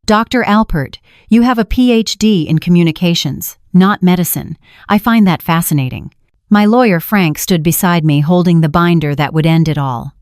Dr. Alpert, you have a PhD in communications, not medicine. I find that fascinating. My lawyer, Frank, stood beside me holding the binder that would end it all.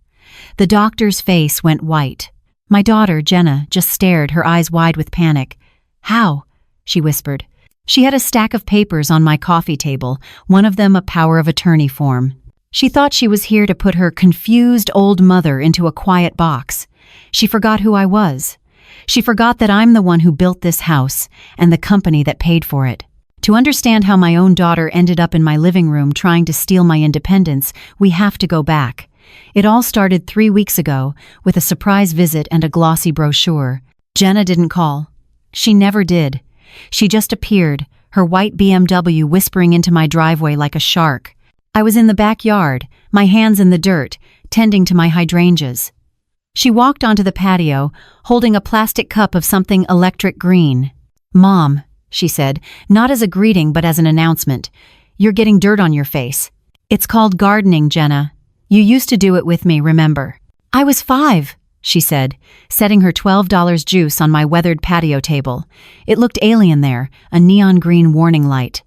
The doctor's face went white. My daughter, Jenna, just stared, her eyes wide with panic. "How?" she whispered. She had a stack of papers on my coffee table, one of them a power of attorney form. She thought she was here to put her confused old mother into a quiet box. She forgot who I was. She forgot that I'm the one who built this house and the company that paid for it. To understand how my own daughter ended up in my living room trying to steal my independence, we have to go back. It all started 3 weeks ago with a surprise visit and a glossy brochure. Jenna didn't call. She never did. She just appeared, her white BMW whispering into my driveway like a shark. I was in the backyard, my hands in the dirt, tending to my hydrangeas. She walked onto the patio, holding a plastic cup of something electric green. "Mom," she said, not as a greeting but as an announcement, "you're getting dirt on your face. It's called gardening, Jenna. You used to do it with me, remember?" "I was 5, she said, setting her $12 juice on my weathered patio table. It looked alien there, a neon green warning light.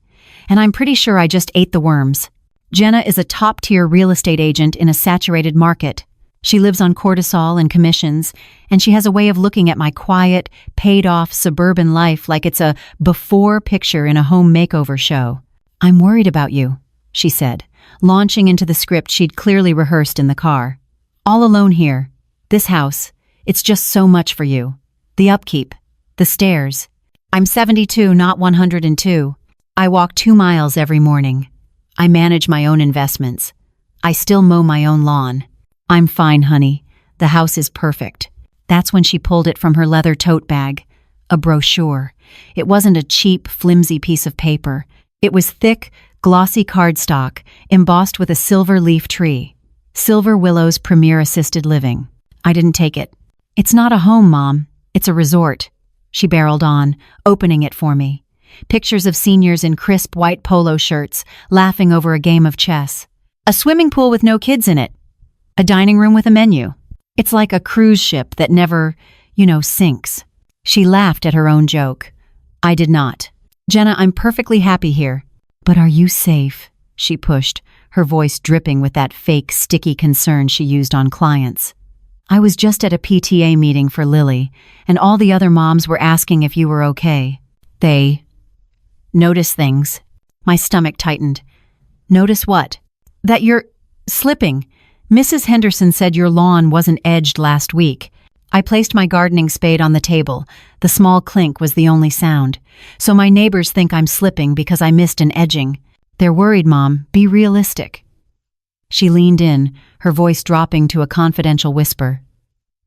"And I'm pretty sure I just ate the worms." Jenna is a top-tier real estate agent in a saturated market. She lives on cortisol and commissions, and she has a way of looking at my quiet, paid-off suburban life like it's a before picture in a home makeover show. "I'm worried about you," she said, launching into the script she'd clearly rehearsed in the car. "All alone here. This house. It's just so much for you. The upkeep. The stairs. I'm 72, not 102. I walk 2 miles every morning. I manage my own investments. I still mow my own lawn. I'm fine, honey. The house is perfect." That's when she pulled it from her leather tote bag. A brochure. It wasn't a cheap, flimsy piece of paper. It was thick, glossy cardstock, embossed with a silver leaf tree. Silver Willow's Premier Assisted Living. I didn't take it. "It's not a home, Mom. It's a resort," she barreled on, opening it for me. Pictures of seniors in crisp white polo shirts, laughing over a game of chess. A swimming pool with no kids in it. A dining room with a menu. It's like a cruise ship that never, sinks. She laughed at her own joke. I did not. "Jenna, I'm perfectly happy here." "But are you safe?" she pushed, her voice dripping with that fake, sticky concern she used on clients. "I was just at a PTA meeting for Lily, and all the other moms were asking if you were okay. They notice things." My stomach tightened. "Notice what?" "That you're slipping. Mrs. Henderson said your lawn wasn't edged last week." I placed my gardening spade on the table. The small clink was the only sound. "So my neighbors think I'm slipping because I missed an edging. They're worried, Mom. Be realistic." She leaned in, her voice dropping to a confidential whisper.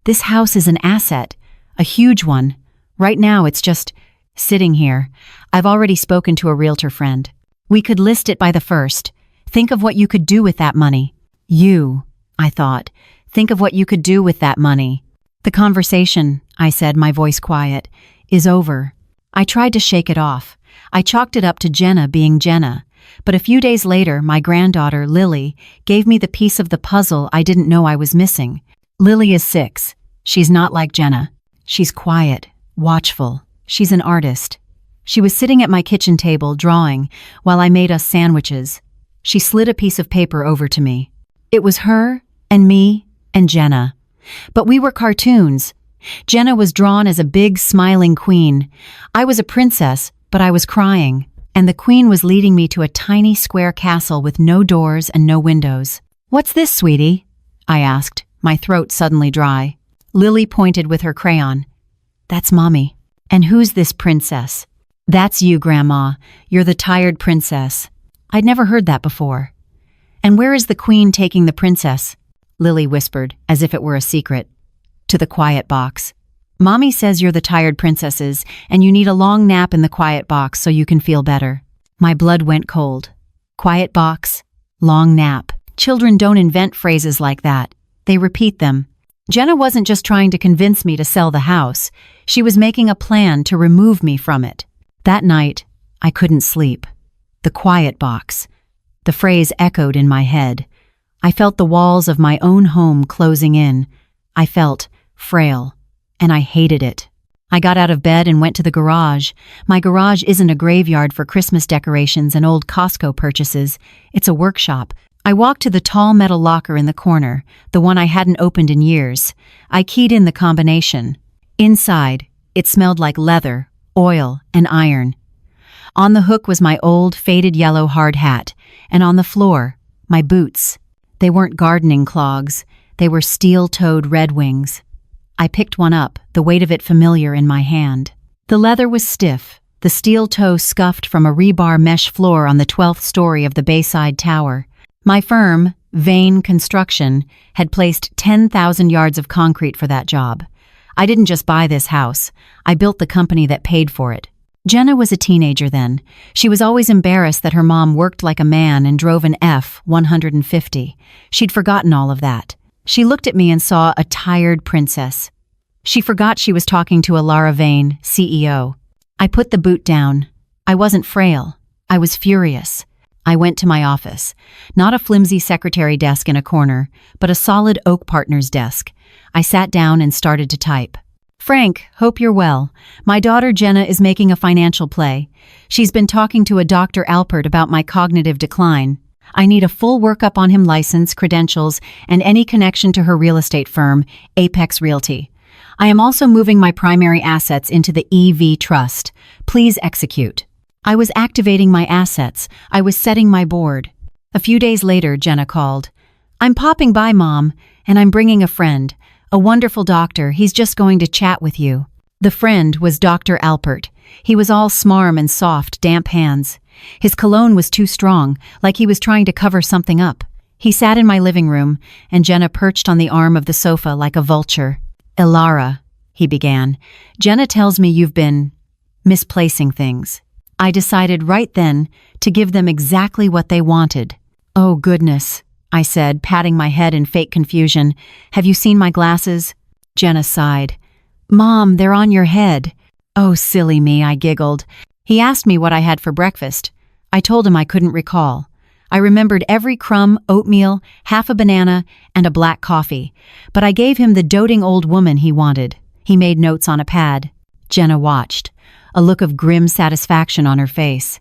"This house is an asset, a huge one. Right now it's just sitting here. I've already spoken to a realtor friend. We could list it by the 1st. Think of what you could do with that money." "You," I thought. "Think of what you could do with that money." "The conversation," I said, my voice quiet, "is over." I tried to shake it off. I chalked it up to Jenna being Jenna. But a few days later, my granddaughter, Lily, gave me the piece of the puzzle I didn't know I was missing. Lily is 6. She's not like Jenna. She's quiet, watchful. She's an artist. She was sitting at my kitchen table drawing while I made us sandwiches. She slid a piece of paper over to me. It was her and me and Jenna. But we were cartoons. Jenna was drawn as a big, smiling queen. I was a princess, but I was crying. And the queen was leading me to a tiny square castle with no doors and no windows. "What's this, sweetie?" I asked, my throat suddenly dry. Lily pointed with her crayon. "That's Mommy." "And who's this princess?" "That's you, Grandma. You're the tired princess." I'd never heard that before. "And where is the queen taking the princess?" Lily whispered, as if it were a secret. "To the quiet box. Mommy says you're the tired princesses, and you need a long nap in the quiet box so you can feel better." My blood went cold. Quiet box, long nap. Children don't invent phrases like that. They repeat them. Jenna wasn't just trying to convince me to sell the house. She was making a plan to remove me from it. That night, I couldn't sleep. The quiet box. The phrase echoed in my head. I felt the walls of my own home closing in. I felt frail, and I hated it. I got out of bed and went to the garage. My garage isn't a graveyard for Christmas decorations and old Costco purchases. It's a workshop. I walked to the tall metal locker in the corner, the one I hadn't opened in years. I keyed in the combination. Inside, it smelled like leather, oil, and iron. On the hook was my old, faded yellow hard hat, and on the floor, my boots. They weren't gardening clogs. They were steel-toed Red Wings. I picked one up, the weight of it familiar in my hand. The leather was stiff, the steel toe scuffed from a rebar mesh floor on the 12th story of the Bayside Tower. My firm, Vane Construction, had placed 10,000 yards of concrete for that job. I didn't just buy this house. I built the company that paid for it. Jenna was a teenager then. She was always embarrassed that her mom worked like a man and drove an F-150. She'd forgotten all of that. She looked at me and saw a tired princess. She forgot she was talking to Alara Vane, CEO. I put the boot down. I wasn't frail. I was furious. I went to my office. Not a flimsy secretary desk in a corner, but a solid Oak Partners desk. I sat down and started to type. Frank, hope you're well. My daughter Jenna is making a financial play. She's been talking to a Dr. Alpert about my cognitive decline. I need a full workup on him, license, credentials, and any connection to her real estate firm, Apex Realty. I am also moving my primary assets into the EV Trust. Please execute. I was activating my assets. I was setting my board. A few days later, Jenna called. I'm popping by, Mom, and I'm bringing a friend. A wonderful doctor. He's just going to chat with you. The friend was Dr. Alpert. He was all smarm and soft, damp hands. His cologne was too strong, like he was trying to cover something up. He sat in my living room, and Jenna perched on the arm of the sofa like a vulture. Alara, he began, Jenna tells me you've been misplacing things. I decided right then to give them exactly what they wanted. Oh, goodness, I said, patting my head in fake confusion. Have you seen my glasses? Jenna sighed. Mom, they're on your head. Oh, silly me, I giggled. He asked me what I had for breakfast. I told him I couldn't recall. I remembered every crumb, oatmeal, half a banana, and a black coffee. But I gave him the doting old woman he wanted. He made notes on a pad. Jenna watched, a look of grim satisfaction on her face.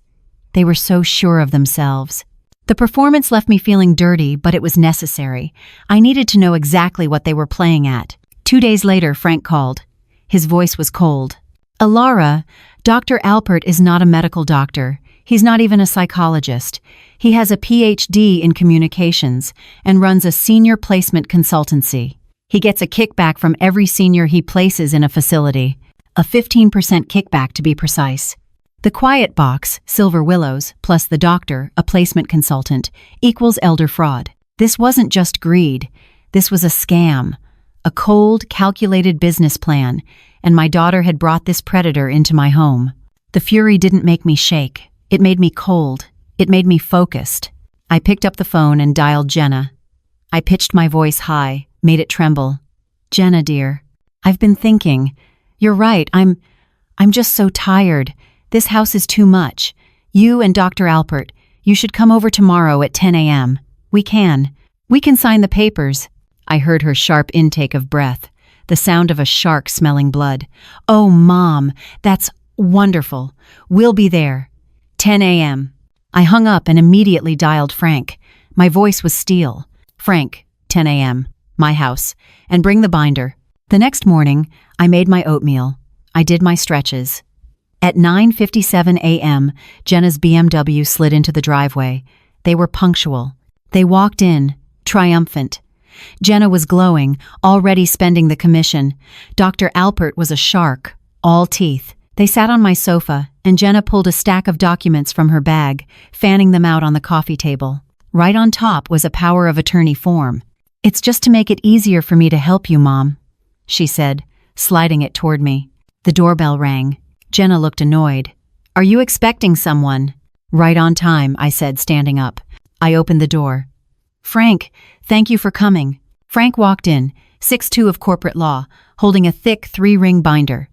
They were so sure of themselves. The performance left me feeling dirty, but it was necessary. I needed to know exactly what they were playing at. 2 days later, Frank called. His voice was cold. Alara, Dr. Alpert is not a medical doctor. He's not even a psychologist. He has a PhD in communications and runs a senior placement consultancy. He gets a kickback from every senior he places in a facility. A 15% kickback to be precise. The quiet box, Silver Willows, plus the doctor, a placement consultant, equals elder fraud. This wasn't just greed. This was a scam. A cold, calculated business plan, and my daughter had brought this predator into my home. The fury didn't make me shake. It made me cold. It made me focused. I picked up the phone and dialed Jenna. I pitched my voice high, made it tremble. Jenna, dear, I've been thinking. You're right, I'm just so tired. This house is too much. You and Dr. Alpert, you should come over tomorrow at 10 a.m. We can sign the papers. I heard her sharp intake of breath, the sound of a shark smelling blood. Oh, Mom, that's wonderful. We'll be there. 10 a.m. I hung up and immediately dialed Frank. My voice was steel. Frank, 10 a.m., my house, and bring the binder. The next morning, I made my oatmeal. I did my stretches. At 9:57 a.m., Jenna's BMW slid into the driveway. They were punctual. They walked in, triumphant. Jenna was glowing, already spending the commission. Dr. Alpert was a shark, all teeth. They sat on my sofa, and Jenna pulled a stack of documents from her bag, fanning them out on the coffee table. Right on top was a power of attorney form. It's just to make it easier for me to help you, Mom, she said, sliding it toward me. The doorbell rang. Jenna looked annoyed. Are you expecting someone? Right on time, I said, standing up. I opened the door. Frank, thank you for coming. Frank walked in, 6'2" of corporate law, holding a thick 3-ring binder.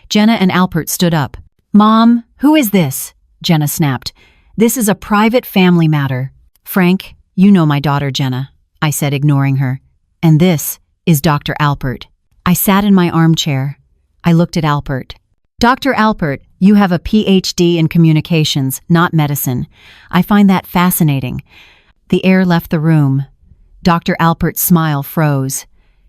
Jenna and Alpert stood up. Mom, who is this? Jenna snapped. This is a private family matter. Frank, you know my daughter Jenna, I said, ignoring her. And this is Dr. Alpert. I sat in my armchair. I looked at Alpert. Dr. Alpert, you have a PhD in communications, not medicine. I find that fascinating. The air left the room. Dr. Alpert's smile froze.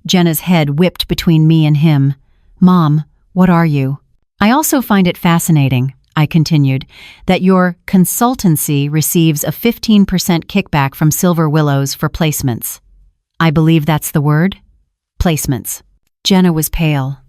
Jenna's head whipped between me and him. Mom, what are you? I also find it fascinating, I continued, that your consultancy receives a 15% kickback from Silver Willows for placements. I believe that's the word? Placements. Jenna was pale.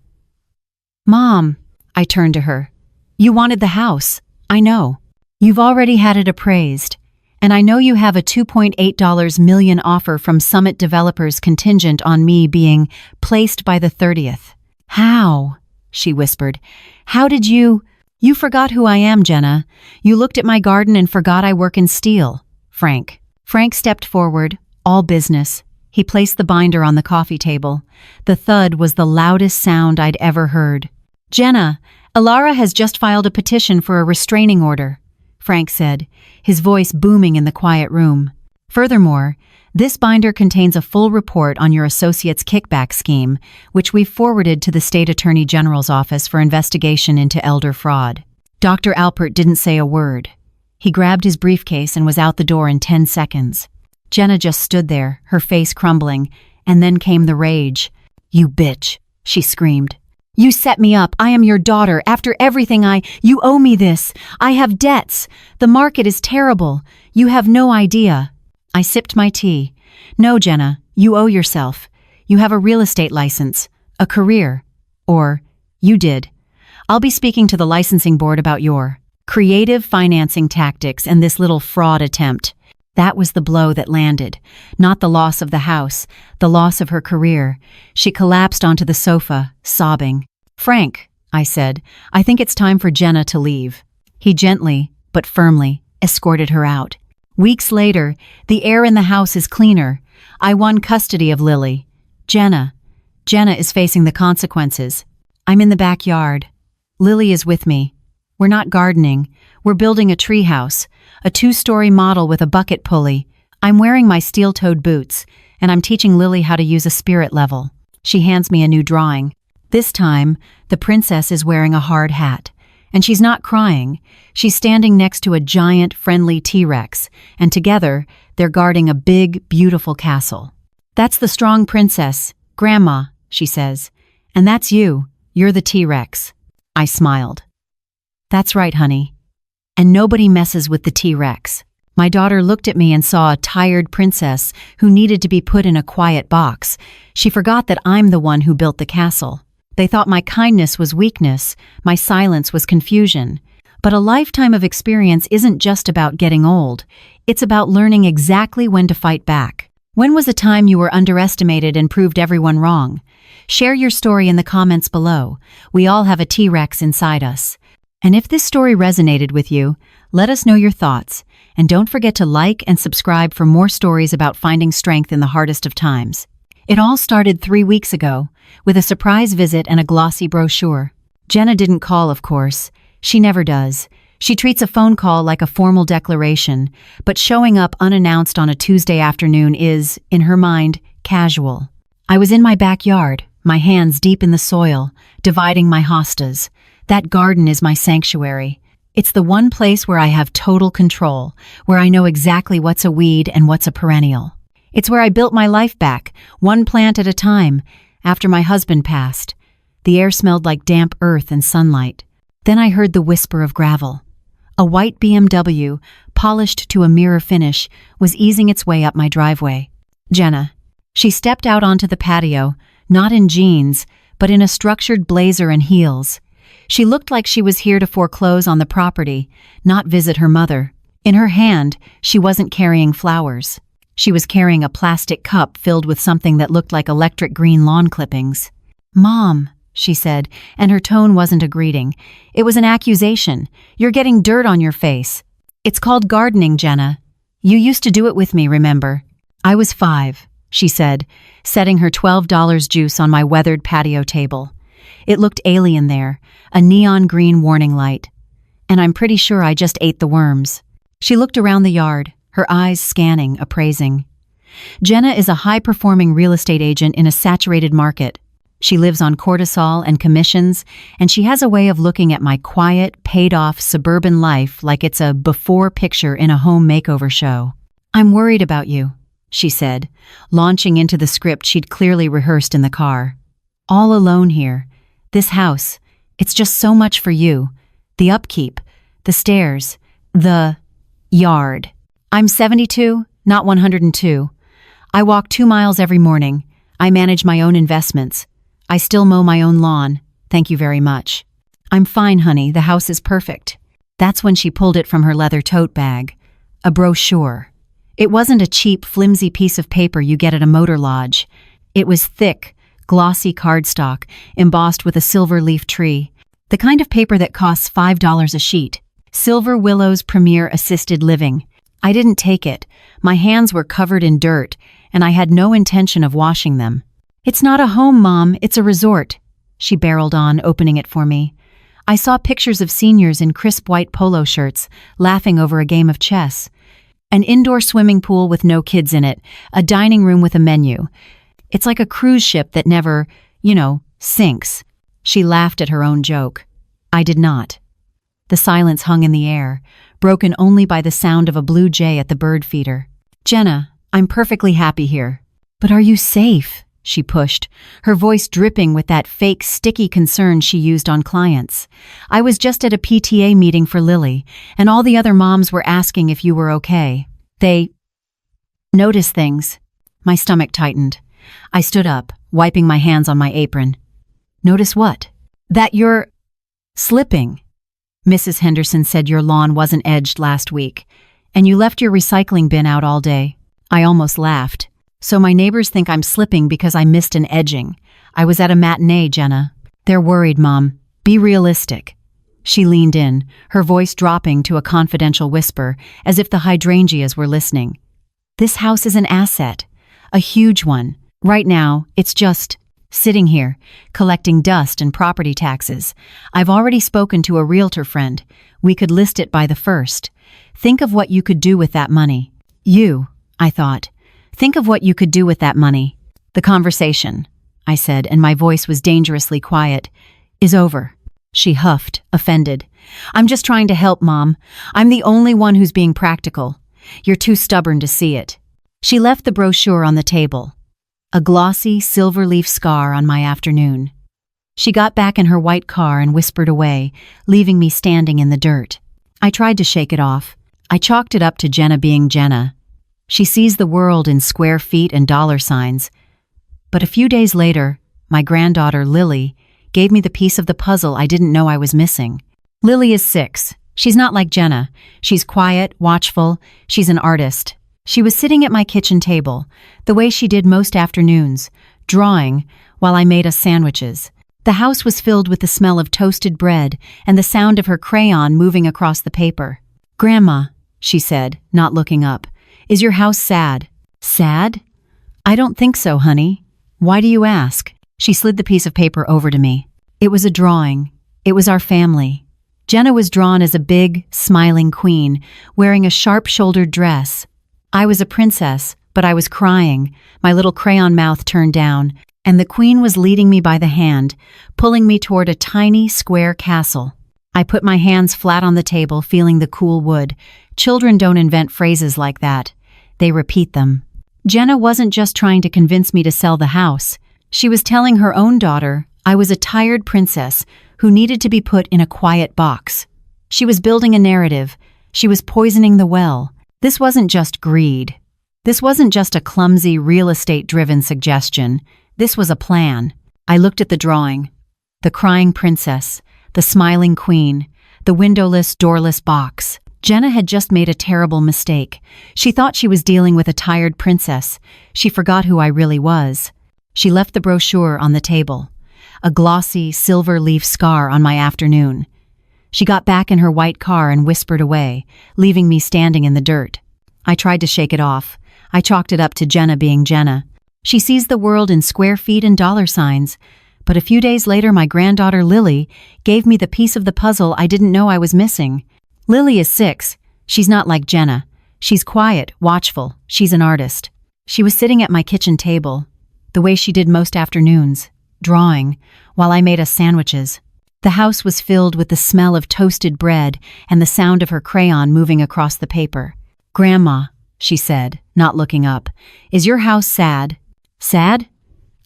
Mom, I turned to her. You wanted the house. I know. You've already had it appraised. And I know you have a $2.8 million offer from Summit Developers contingent on me being placed by the 30th. How? She whispered. How did you... You forgot who I am, Jenna. You looked at my garden and forgot I work in steel. Frank. Frank stepped forward, all business. He placed the binder on the coffee table. The thud was the loudest sound I'd ever heard. Jenna, Alara has just filed a petition for a restraining order, Frank said, his voice booming in the quiet room. Furthermore, this binder contains a full report on your associate's kickback scheme, which we've forwarded to the State Attorney General's office for investigation into elder fraud. Dr. Alpert didn't say a word. He grabbed his briefcase and was out the door in 10 seconds. Jenna just stood there, her face crumbling, and then came the rage. You bitch, she screamed. You set me up. I am your daughter. After everything you owe me this. I have debts. The market is terrible. You have no idea. I sipped my tea. No, Jenna, you owe yourself. You have a real estate license, a career. Or, you did. I'll be speaking to the licensing board about your creative financing tactics and this little fraud attempt. That was the blow that landed. Not the loss of the house, the loss of her career. She collapsed onto the sofa, sobbing. Frank, I said, I think it's time for Jenna to leave. He gently, but firmly, escorted her out. Weeks later, the air in the house is cleaner. I won custody of Lily. Jenna is facing the consequences. I'm in the backyard. Lily is with me. We're not gardening. We're building a treehouse, a 2-story model with a bucket pulley. I'm wearing my steel-toed boots, and I'm teaching Lily how to use a spirit level. She hands me a new drawing. This time, the princess is wearing a hard hat. And she's not crying. She's standing next to a giant, friendly T-Rex, and together, they're guarding a big, beautiful castle. That's the strong princess, Grandma, she says. And that's you. You're the T-Rex. I smiled. That's right, honey. And nobody messes with the T-Rex. My daughter looked at me and saw a tired princess who needed to be put in a quiet box. She forgot that I'm the one who built the castle. They thought my kindness was weakness, my silence was confusion. But a lifetime of experience isn't just about getting old. It's about learning exactly when to fight back. When was a time you were underestimated and proved everyone wrong? Share your story in the comments below. We all have a T-Rex inside us. And if this story resonated with you, let us know your thoughts. And don't forget to like and subscribe for more stories about finding strength in the hardest of times. It all started 3 weeks ago, with a surprise visit and a glossy brochure. Jenna didn't call, of course. She never does. She treats a phone call like a formal declaration, but showing up unannounced on a Tuesday afternoon is, in her mind, casual. I was in my backyard, my hands deep in the soil, dividing my hostas. That garden is my sanctuary. It's the one place where I have total control, where I know exactly what's a weed and what's a perennial. It's where I built my life back, one plant at a time, after my husband passed. The air smelled like damp earth and sunlight. Then I heard the whisper of gravel. A white BMW, polished to a mirror finish, was easing its way up my driveway. Jenna. She stepped out onto the patio, not in jeans, but in a structured blazer and heels. She looked like she was here to foreclose on the property, not visit her mother. In her hand, she wasn't carrying flowers. She was carrying a plastic cup filled with something that looked like electric green lawn clippings. Mom, she said, and her tone wasn't a greeting. It was an accusation. You're getting dirt on your face. It's called gardening, Jenna. You used to do it with me, remember? I was 5, she said, setting her $12 juice on my weathered patio table. It looked alien there, a neon green warning light. And I'm pretty sure I just ate the worms. She looked around the yard, her eyes scanning, appraising. Jenna is a high-performing real estate agent in a saturated market. She lives on cortisol and commissions, and she has a way of looking at my quiet, paid-off suburban life like it's a before picture in a home makeover show. "I'm worried about you," she said, launching into the script she'd clearly rehearsed in the car. "All alone here. This house. It's just so much for you. The upkeep, the stairs, the yard. I'm 72, not 102. I walk 2 miles every morning. I manage my own investments. I still mow my own lawn. Thank you very much." "I'm fine, honey. The house is perfect." That's when she pulled it from her leather tote bag. A brochure. It wasn't a cheap, flimsy piece of paper you get at a motor lodge. It was thick, glossy cardstock, embossed with a silver leaf tree. The kind of paper that costs $5 a sheet. Silver Willow's Premier Assisted Living. I didn't take it. My hands were covered in dirt, and I had no intention of washing them. "It's not a home, Mom, it's a resort," she barreled on, opening it for me. I saw pictures of seniors in crisp white polo shirts, laughing over a game of chess. An indoor swimming pool with no kids in it, a dining room with a menu. It's like a cruise ship that never, sinks. She laughed at her own joke. I did not. The silence hung in the air, broken only by the sound of a blue jay at the bird feeder. "Jenna, I'm perfectly happy here." "But are you safe?" she pushed, her voice dripping with that fake, sticky concern she used on clients. "I was just at a PTA meeting for Lily, and all the other moms were asking if you were okay. They notice things." My stomach tightened. I stood up, wiping my hands on my apron. "Notice what?" "That you're slipping. Mrs. Henderson said your lawn wasn't edged last week, and you left your recycling bin out all day." I almost laughed. "So my neighbors think I'm slipping because I missed an edging. I was at a matinee, Jenna." "They're worried, Mom. Be realistic." She leaned in, her voice dropping to a confidential whisper, as if the hydrangeas were listening. "This house is an asset. A huge one. Right now, it's just sitting here, collecting dust and property taxes. I've already spoken to a realtor friend. We could list it by the 1st. Think of what you could do with that money." "You," I thought. "Think of what you could do with that money." "The conversation," I said, and my voice was dangerously quiet, "is over." She huffed, offended. "I'm just trying to help, Mom. I'm the only one who's being practical. You're too stubborn to see it." She left the brochure on the table. A glossy, silver-leaf scar on my afternoon. She got back in her white car and whispered away, leaving me standing in the dirt. I tried to shake it off. I chalked it up to Jenna being Jenna. She sees the world in square feet and dollar signs. But a few days later, my granddaughter, Lily, gave me the piece of the puzzle I didn't know I was missing. Lily is 6. She's not like Jenna. She's quiet, watchful. She's an artist. She was sitting at my kitchen table, the way she did most afternoons, drawing, while I made us sandwiches. The house was filled with the smell of toasted bread and the sound of her crayon moving across the paper. "Grandma," she said, not looking up, "is your house sad?" "Sad? I don't think so, honey. Why do you ask?" She slid the piece of paper over to me. It was a drawing. It was our family. Jenna was drawn as a big, smiling queen, wearing a sharp-shouldered dress. I was a princess, but I was crying, my little crayon mouth turned down, and the queen was leading me by the hand, pulling me toward a tiny, square castle. I put my hands flat on the table, feeling the cool wood. Children don't invent phrases like that. They repeat them. Jenna wasn't just trying to convince me to sell the house. She was telling her own daughter I was a tired princess who needed to be put in a quiet box. She was building a narrative. She was poisoning the well. This wasn't just greed. This wasn't just a clumsy, real estate-driven suggestion. This was a plan. I looked at the drawing. The crying princess, the smiling queen, the windowless, doorless box. Jenna had just made a terrible mistake. She thought she was dealing with a tired princess. She forgot who I really was. She left the brochure on the table, a glossy, silver-leaf scar on my afternoon. She got back in her white car and whispered away, leaving me standing in the dirt. I tried to shake it off. I chalked it up to Jenna being Jenna. She sees the world in square feet and dollar signs. But a few days later, my granddaughter Lily gave me the piece of the puzzle I didn't know I was missing. Lily is 6. She's not like Jenna. She's quiet, watchful. She's an artist. She was sitting at my kitchen table, the way she did most afternoons, drawing, while I made us sandwiches. The house was filled with the smell of toasted bread and the sound of her crayon moving across the paper. "Grandma," she said, not looking up, "is your house sad?" "Sad?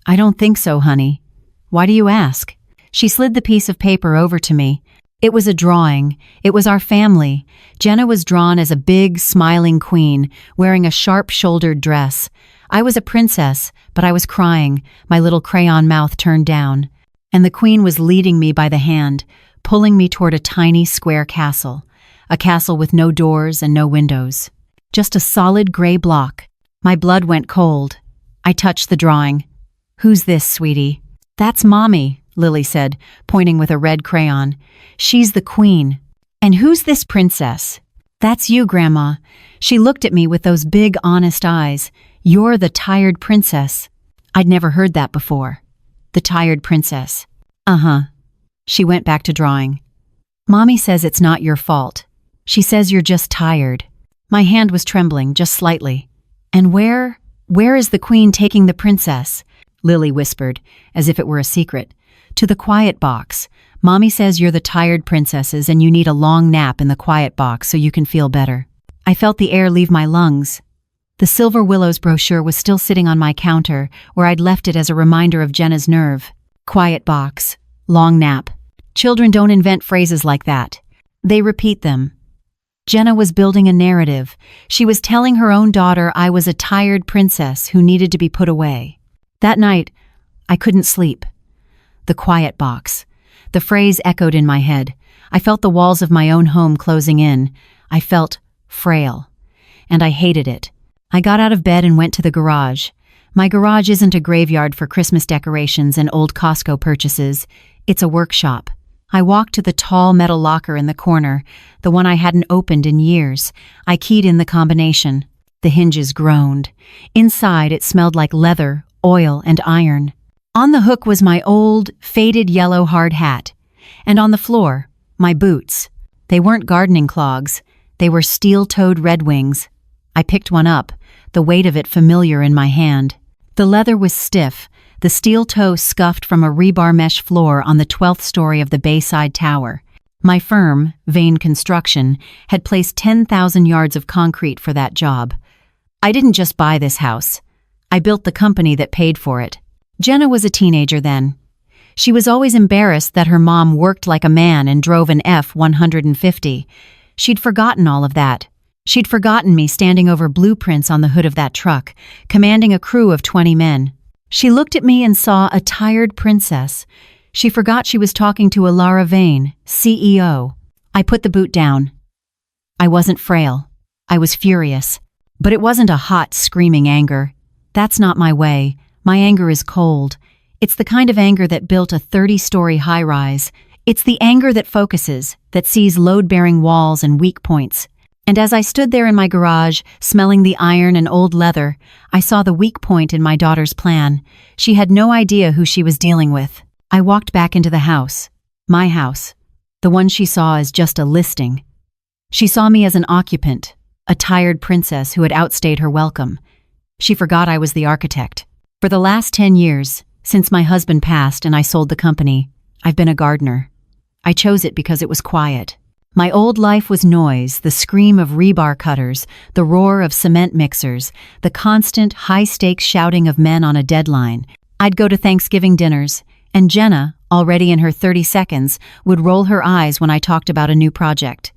I don't think so, honey. Why do you ask?" She slid the piece of paper over to me. It was a drawing. It was our family. Jenna was drawn as a big, smiling queen, wearing a sharp-shouldered dress. I was a princess, but I was crying, my little crayon mouth turned down. And the queen was leading me by the hand, pulling me toward a tiny square castle. A castle with no doors and no windows. Just a solid gray block. My blood went cold. I touched the drawing. "Who's this, sweetie?" "That's Mommy," Lily said, pointing with a red crayon. "She's the queen." "And who's this princess?" "That's you, Grandma." She looked at me with those big, honest eyes. "You're the tired princess." I'd never heard that before. The tired princess. Uh-huh. She went back to drawing. "Mommy says it's not your fault. She says you're just tired." My hand was trembling, just slightly. "And where is the queen taking the princess?" Lily whispered, as if it were a secret. "To the quiet box. Mommy says you're the tired princesses and you need a long nap in the quiet box so you can feel better." I felt the air leave my lungs. The Silver Willows brochure was still sitting on my counter, where I'd left it as a reminder of Jenna's nerve. Quiet box. Long nap. Children don't invent phrases like that. They repeat them. Jenna was building a narrative. She was telling her own daughter I was a tired princess who needed to be put away. That night, I couldn't sleep. The quiet box. The phrase echoed in my head. I felt the walls of my own home closing in. I felt frail. And I hated it. I got out of bed and went to the garage. My garage isn't a graveyard for Christmas decorations and old Costco purchases. It's a workshop. I walked to the tall metal locker in the corner, the one I hadn't opened in years. I keyed in the combination. The hinges groaned. Inside, it smelled like leather, oil, and iron. On the hook was my old, faded yellow hard hat. And on the floor, my boots. They weren't gardening clogs. They were steel-toed Red Wings. I picked one up, the weight of it familiar in my hand. The leather was stiff, the steel toe scuffed from a rebar mesh floor on the 12th story of the Bayside Tower. My firm, Vane Construction, had placed 10,000 yards of concrete for that job. I didn't just buy this house. I built the company that paid for it. Jenna was a teenager then. She was always embarrassed that her mom worked like a man and drove an F-150. She'd forgotten all of that. She'd forgotten me standing over blueprints on the hood of that truck, commanding a crew of 20 men. She looked at me and saw a tired princess. She forgot she was talking to Alara Vane, CEO. I put the boot down. I wasn't frail. I was furious. But it wasn't a hot, screaming anger. That's not my way. My anger is cold. It's the kind of anger that built a 30-story high-rise. It's the anger that focuses, that sees load-bearing walls and weak points. And as I stood there in my garage, smelling the iron and old leather, I saw the weak point in my daughter's plan. She had no idea who she was dealing with. I walked back into the house. My house. The one she saw as just a listing. She saw me as an occupant, a tired princess who had outstayed her welcome. She forgot I was the architect. For the last 10 years, since my husband passed and I sold the company, I've been a gardener. I chose it because it was quiet. My old life was noise, the scream of rebar cutters, the roar of cement mixers, the constant, high-stakes shouting of men on a deadline. I'd go to Thanksgiving dinners, and Jenna, already in her 30 seconds, would roll her eyes when I talked about a new project.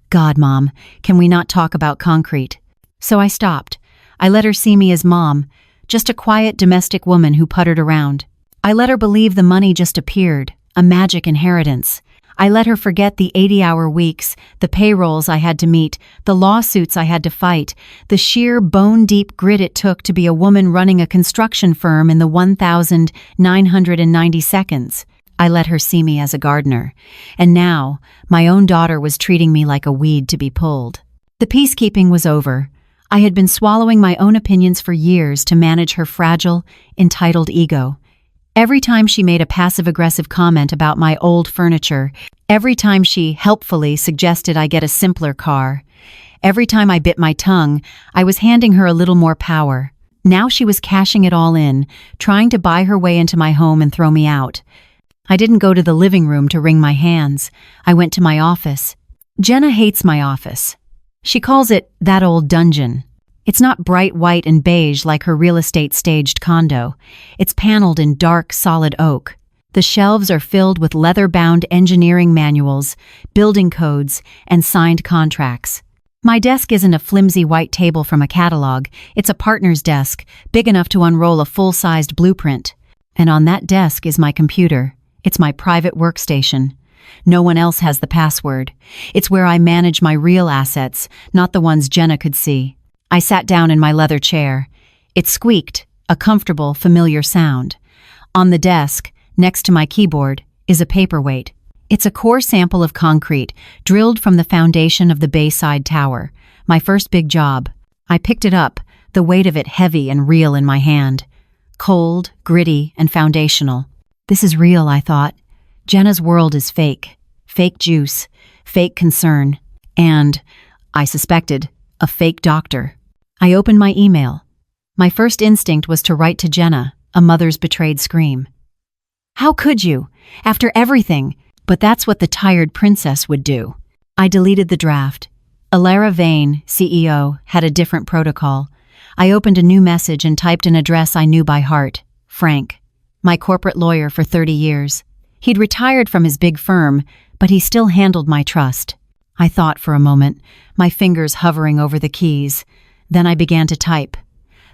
God, Mom, can we not talk about concrete? So I stopped. I let her see me as Mom, just a quiet domestic woman who puttered around. I let her believe the money just appeared, a magic inheritance. I let her forget the 80-hour weeks, the payrolls I had to meet, the lawsuits I had to fight, the sheer bone-deep grit it took to be a woman running a construction firm in the 1,990 seconds. I let her see me as a gardener. And now, my own daughter was treating me like a weed to be pulled. The peacekeeping was over. I had been swallowing my own opinions for years to manage her fragile, entitled ego. Every time she made a passive-aggressive comment about my old furniture, every time she helpfully suggested I get a simpler car, every time I bit my tongue, I was handing her a little more power. Now she was cashing it all in, trying to buy her way into my home and throw me out. I didn't go to the living room to wring my hands. I went to my office. Jenna hates my office. She calls it that old dungeon. It's not bright white and beige like her real estate staged condo. It's paneled in dark, solid oak. The shelves are filled with leather-bound engineering manuals, building codes, and signed contracts. My desk isn't a flimsy white table from a catalog. It's a partner's desk, big enough to unroll a full-sized blueprint. And on that desk is my computer. It's my private workstation. No one else has the password. It's where I manage my real assets, not the ones Jenna could see. I sat down in my leather chair. It squeaked, a comfortable, familiar sound. On the desk, next to my keyboard, is a paperweight. It's a core sample of concrete, drilled from the foundation of the Bayside Tower. My first big job. I picked it up, the weight of it heavy and real in my hand. Cold, gritty, and foundational. This is real, I thought. Jenna's world is fake. Fake juice, fake concern, and, I suspected, a fake doctor. I opened my email. My first instinct was to write to Jenna, a mother's betrayed scream. How could you? After everything. But that's what the tired princess would do. I deleted the draft. Alara Vane, CEO, had a different protocol. I opened a new message and typed an address I knew by heart. Frank, my corporate lawyer for 30 years. He'd retired from his big firm, but he still handled my trust. I thought for a moment, my fingers hovering over the keys. Then I began to type.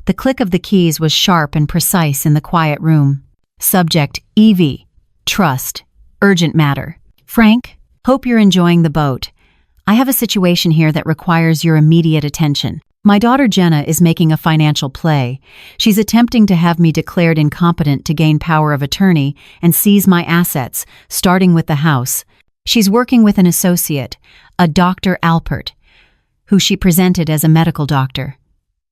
The click of the keys was sharp and precise in the quiet room. Subject, Evie. Trust. Urgent matter. Frank, hope you're enjoying the boat. I have a situation here that requires your immediate attention. My daughter Jenna is making a financial play. She's attempting to have me declared incompetent to gain power of attorney and seize my assets, starting with the house. She's working with an associate, a Dr. Alpert, who she presented as a medical doctor.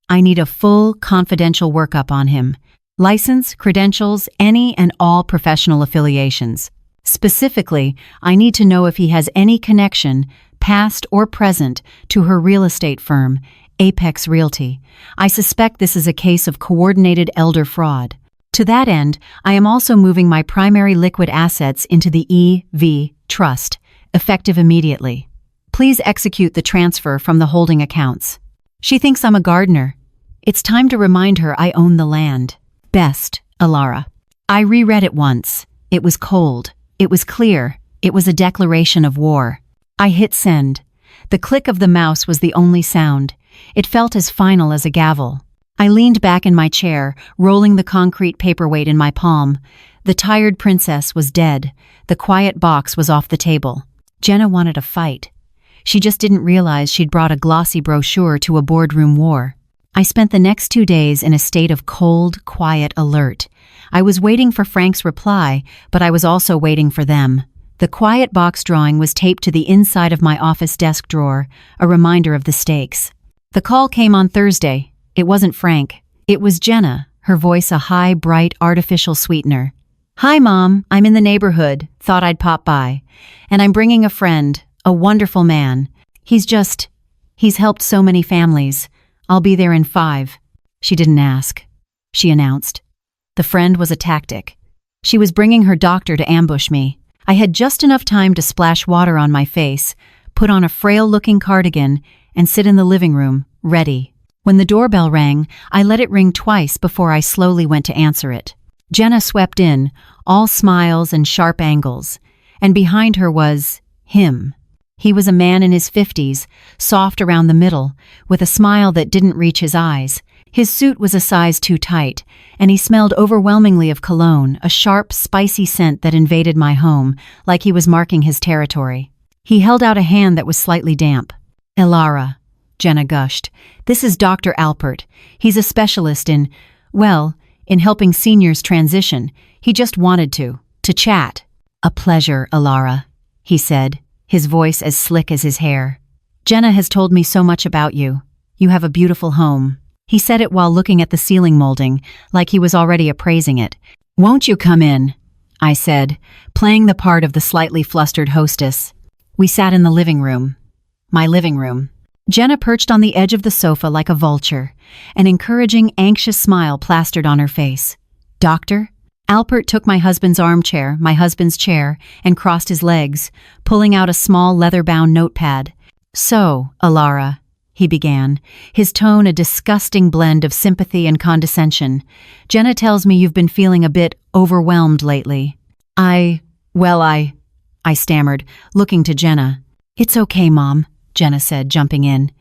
I need a full, confidential workup on him. License, credentials, any and all professional affiliations. Specifically, I need to know if he has any connection, past or present, to her real estate firm, Apex Realty. I suspect this is a case of coordinated elder fraud. To that end, I am also moving my primary liquid assets into the EV Trust, effective immediately. Please execute the transfer from the holding accounts. She thinks I'm a gardener. It's time to remind her I own the land. Best, Alara. I reread it once. It was cold. It was clear. It was a declaration of war. I hit send. The click of the mouse was the only sound. It felt as final as a gavel. I leaned back in my chair, rolling the concrete paperweight in my palm. The tired princess was dead. The quiet box was off the table. Jenna wanted a fight. She just didn't realize she'd brought a glossy brochure to a boardroom war. I spent the next 2 days in a state of cold, quiet alert. I was waiting for Frank's reply, but I was also waiting for them. The quiet box drawing was taped to the inside of my office desk drawer, a reminder of the stakes. The call came on Thursday. It wasn't Frank. It was Jenna, her voice a high, bright, artificial sweetener. Hi, Mom. I'm in the neighborhood. Thought I'd pop by. And I'm bringing a friend, a wonderful man. He's helped so many families. I'll be there in 5. She didn't ask. She announced. The friend was a tactic. She was bringing her doctor to ambush me. I had just enough time to splash water on my face, put on a frail-looking cardigan, and sit in the living room, ready. When the doorbell rang, I let it ring twice before I slowly went to answer it. Jenna swept in, all smiles and sharp angles, and behind her was him. He was a man in his 50s, soft around the middle, with a smile that didn't reach his eyes. His suit was a size too tight, and he smelled overwhelmingly of cologne, a sharp, spicy scent that invaded my home, like he was marking his territory. He held out a hand that was slightly damp. Alara, Jenna gushed. This is Dr. Alpert. He's a specialist in helping seniors transition. He just wanted to chat. A pleasure, Alara, he said, his voice as slick as his hair. Jenna has told me so much about you. You have a beautiful home. He said it while looking at the ceiling molding, like he was already appraising it. Won't you come in? I said, playing the part of the slightly flustered hostess. We sat in the living room. My living room. Jenna perched on the edge of the sofa like a vulture, an encouraging, anxious smile plastered on her face. "Doctor?" Alpert took my husband's chair, and crossed his legs, pulling out a small leather-bound notepad. "So, Alara," he began, his tone a disgusting blend of sympathy and condescension. "Jenna tells me you've been feeling a bit overwhelmed lately." I stammered, looking to Jenna. "It's okay, Mom," Jenna said, jumping in.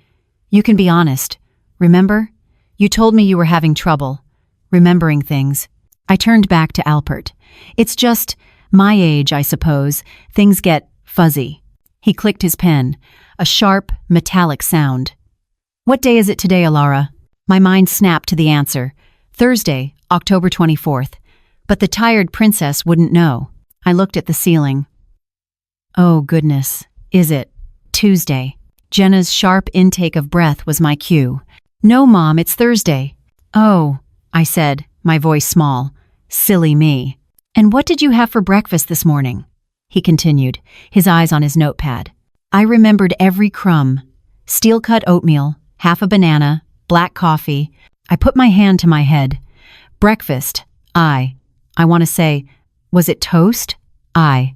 "You can be honest. Remember? You told me you were having trouble remembering things." I turned back to Alpert. "It's just my age, I suppose. Things get fuzzy." He clicked his pen, a sharp, metallic sound. "What day is it today, Alara?" My mind snapped to the answer. "Thursday, October 24th. But the tired princess wouldn't know." I looked at the ceiling. "Oh, goodness. Is it Tuesday?" Jenna's sharp intake of breath was my cue. "No, Mom, it's Thursday." "Oh," I said, my voice small. "Silly me." "And what did you have for breakfast this morning?" he continued, his eyes on his notepad. I remembered every crumb. Steel-cut oatmeal, half a banana, black coffee. I put my hand to my head. "Breakfast. I want to say, was it toast? I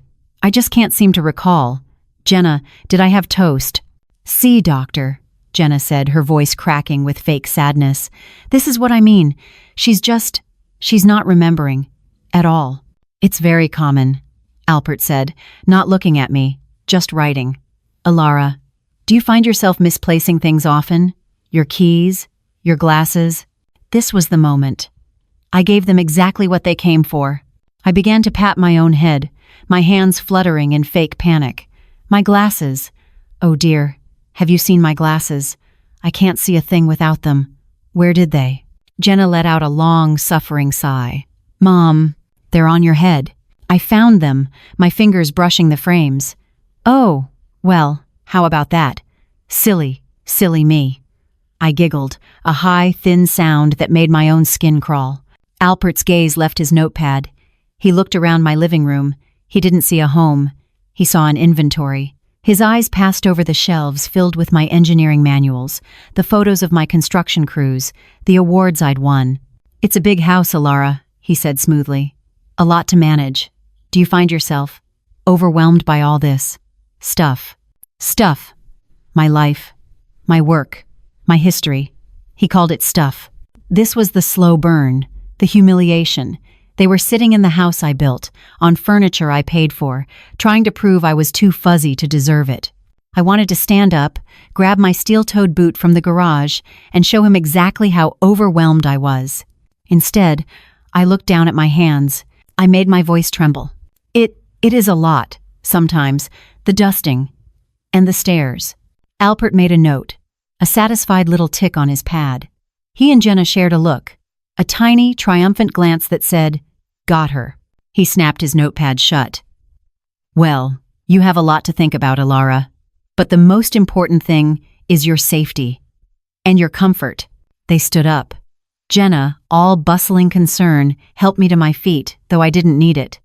just can't seem to recall." "Jenna, did I have toast?" "See, Doctor," Jenna said, her voice cracking with fake sadness. "This is what I mean. She's not remembering. At all." "It's very common," Alpert said, not looking at me, just writing. "Alara, do you find yourself misplacing things often? Your keys? Your glasses?" This was the moment. I gave them exactly what they came for. I began to pat my own head, my hands fluttering in fake panic. "My glasses. Oh dear, have you seen my glasses? I can't see a thing without them. Where did they?" Jenna let out a long, suffering sigh. "Mom, they're on your head. I found them, my fingers brushing the frames." "Oh, well, how about that? Silly me." I giggled, a high, thin sound that made my own skin crawl. Alpert's gaze left his notepad. He looked around my living room. He didn't see a home. He saw an inventory. His eyes passed over the shelves filled with my engineering manuals, the photos of my construction crews, the awards I'd won. "It's a big house, Alara," he said smoothly. "A lot to manage. Do you find yourself overwhelmed by all this stuff? My life, my work, my history." He called it stuff. This was the slow burn, the humiliation. They were sitting in the house I built, on furniture I paid for, trying to prove I was too fuzzy to deserve it. I wanted to stand up, grab my steel-toed boot from the garage, and show him exactly how overwhelmed I was. Instead, I looked down at my hands. I made my voice tremble. It is a lot, sometimes, the dusting, and the stairs. Alpert made a note, a satisfied little tick on his pad. He and Jenna shared a look, a tiny, triumphant glance that said, "Got her." He snapped his notepad shut. "Well, you have a lot to think about, Alara. But the most important thing is your safety. And your comfort." They stood up. Jenna, all bustling concern, helped me to my feet, though I didn't need it.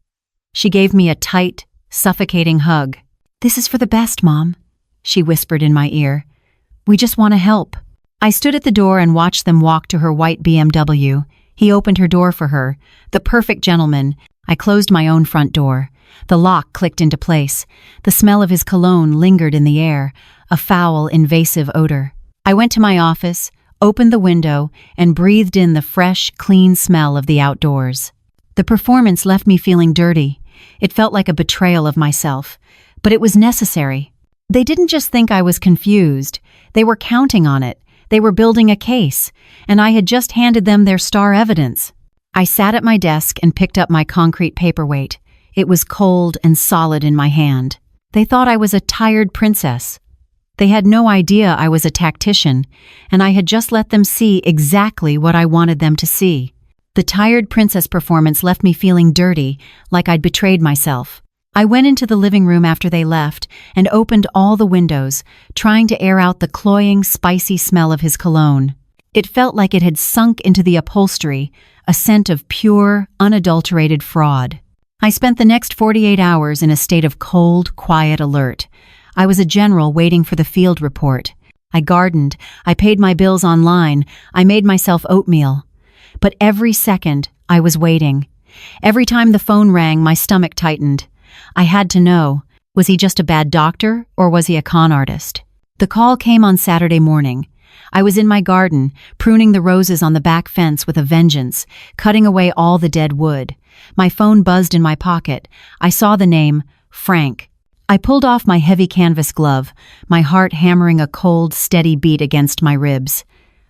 She gave me a tight, suffocating hug. "This is for the best, Mom," she whispered in my ear. "We just want to help." I stood at the door and watched them walk to her white BMW. He opened her door for her, the perfect gentleman. I closed my own front door. The lock clicked into place. The smell of his cologne lingered in the air, a foul, invasive odor. I went to my office, opened the window, and breathed in the fresh, clean smell of the outdoors. The performance left me feeling dirty. It felt like a betrayal of myself, but it was necessary. They didn't just think I was confused. They were counting on it. They were building a case, and I had just handed them their star evidence. I sat at my desk and picked up my concrete paperweight. It was cold and solid in my hand. They thought I was a tired princess. They had no idea I was a tactician, and I had just let them see exactly what I wanted them to see. The tired princess performance left me feeling dirty, like I'd betrayed myself. I went into the living room after they left and opened all the windows, trying to air out the cloying, spicy smell of his cologne. It felt like it had sunk into the upholstery, a scent of pure, unadulterated fraud. I spent the next 48 hours in a state of cold, quiet alert. I was a general waiting for the field report. I gardened, I paid my bills online, I made myself oatmeal. But every second, I was waiting. Every time the phone rang, my stomach tightened. I had to know, was he just a bad doctor or was he a con artist? The call came on Saturday morning. I was in my garden, pruning the roses on the back fence with a vengeance, cutting away all the dead wood. My phone buzzed in my pocket. I saw the name, Frank. I pulled off my heavy canvas glove, my heart hammering a cold, steady beat against my ribs.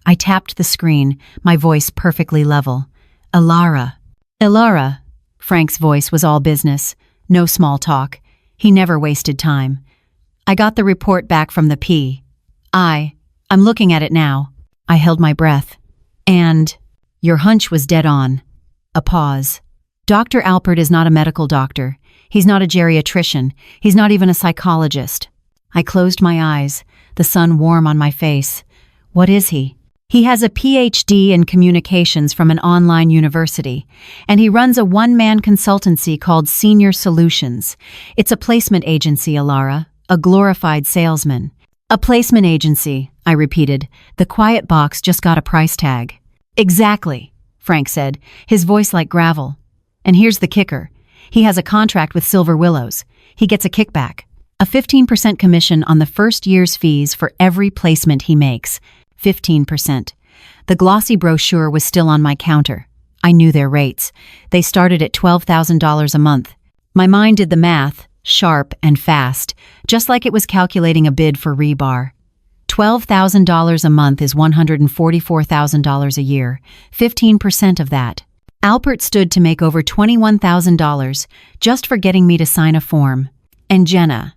I tapped the screen, my voice perfectly level. Ilara. Ilara. Frank's voice was all business, no small talk. He never wasted time. I got the report back from the P. I'm looking at it now. I held my breath. And your hunch was dead on. A pause. Dr. Alpert is not a medical doctor. He's not a geriatrician. He's not even a psychologist. I closed my eyes, the sun warm on my face. What is he? He has a PhD in communications from an online university, and he runs a one-man consultancy called Senior Solutions. It's a placement agency, Ilara, a glorified salesman. A placement agency, I repeated. The quiet box just got a price tag. Exactly, Frank said, his voice like gravel. And here's the kicker. He has a contract with Silver Willows. He gets a kickback. A 15% commission on the first year's fees for every placement he makes. 15%. The glossy brochure was still on my counter. I knew their rates. They started at $12,000 a month. My mind did the math, sharp and fast, just like it was calculating a bid for rebar. $12,000 a month is $144,000 a year, 15% of that. Alpert stood to make over $21,000 just for getting me to sign a form. And Jenna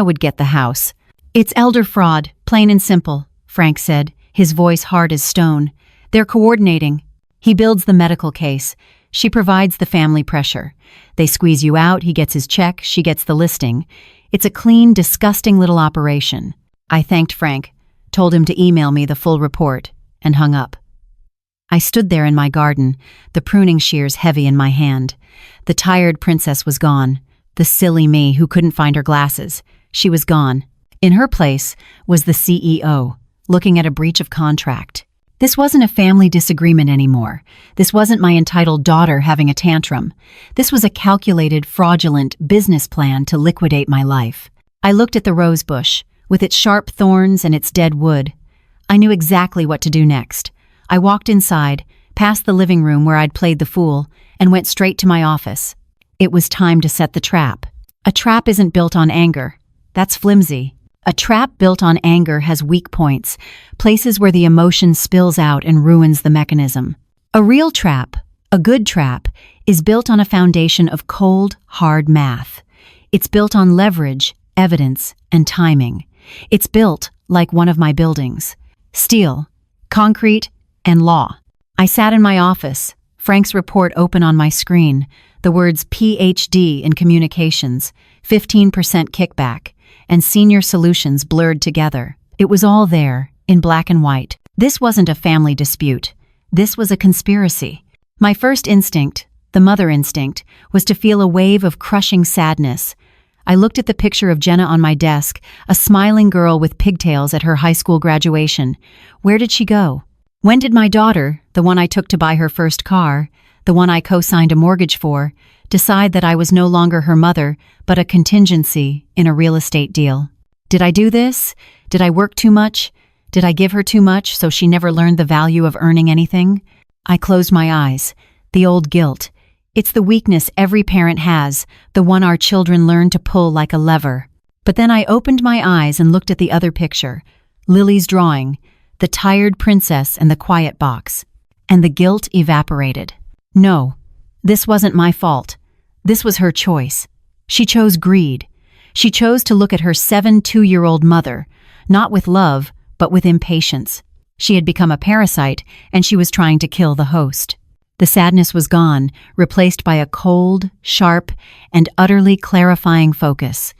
would get the house. It's elder fraud, plain and simple, Frank said, his voice hard as stone. They're coordinating. He builds the medical case. She provides the family pressure. They squeeze you out, he gets his check, she gets the listing. It's a clean, disgusting little operation. I thanked Frank, told him to email me the full report, and hung up. I stood there in my garden, the pruning shears heavy in my hand. The tired princess was gone. The silly me who couldn't find her glasses. She was gone. In her place was the CEO, looking at a breach of contract. This wasn't a family disagreement anymore. This wasn't my entitled daughter having a tantrum. This was a calculated, fraudulent business plan to liquidate my life. I looked at the rose bush, with its sharp thorns and its dead wood. I knew exactly what to do next. I walked inside, past the living room where I'd played the fool, and went straight to my office. It was time to set the trap. A trap isn't built on anger. That's flimsy. A trap built on anger has weak points, places where the emotion spills out and ruins the mechanism. A real trap, a good trap, is built on a foundation of cold, hard math. It's built on leverage, evidence, and timing. It's built like one of my buildings. Steel, concrete, and law. I sat in my office, Frank's report open on my screen, the words PhD in communications, 15% kickback, and Senior Solutions blurred together. It was all there, in black and white. This wasn't a family dispute. This was a conspiracy. My first instinct, the mother instinct, was to feel a wave of crushing sadness. I looked at the picture of Jenna on my desk, a smiling girl with pigtails at her high school graduation. Where did she go? When did my daughter, the one I took to buy her first car, the one I co-signed a mortgage for, decide that I was no longer her mother, but a contingency in a real estate deal? Did I do this? Did I work too much? Did I give her too much so she never learned the value of earning anything? I closed my eyes. The old guilt. It's the weakness every parent has, the one our children learn to pull like a lever. But then I opened my eyes and looked at the other picture, Lily's drawing, the tired princess and the quiet box. And the guilt evaporated. No, this wasn't my fault. This was her choice. She chose greed. She chose to look at her 2-year-old mother, not with love, but with impatience. She had become a parasite, and she was trying to kill the host. The sadness was gone, replaced by a cold, sharp, and utterly clarifying focus.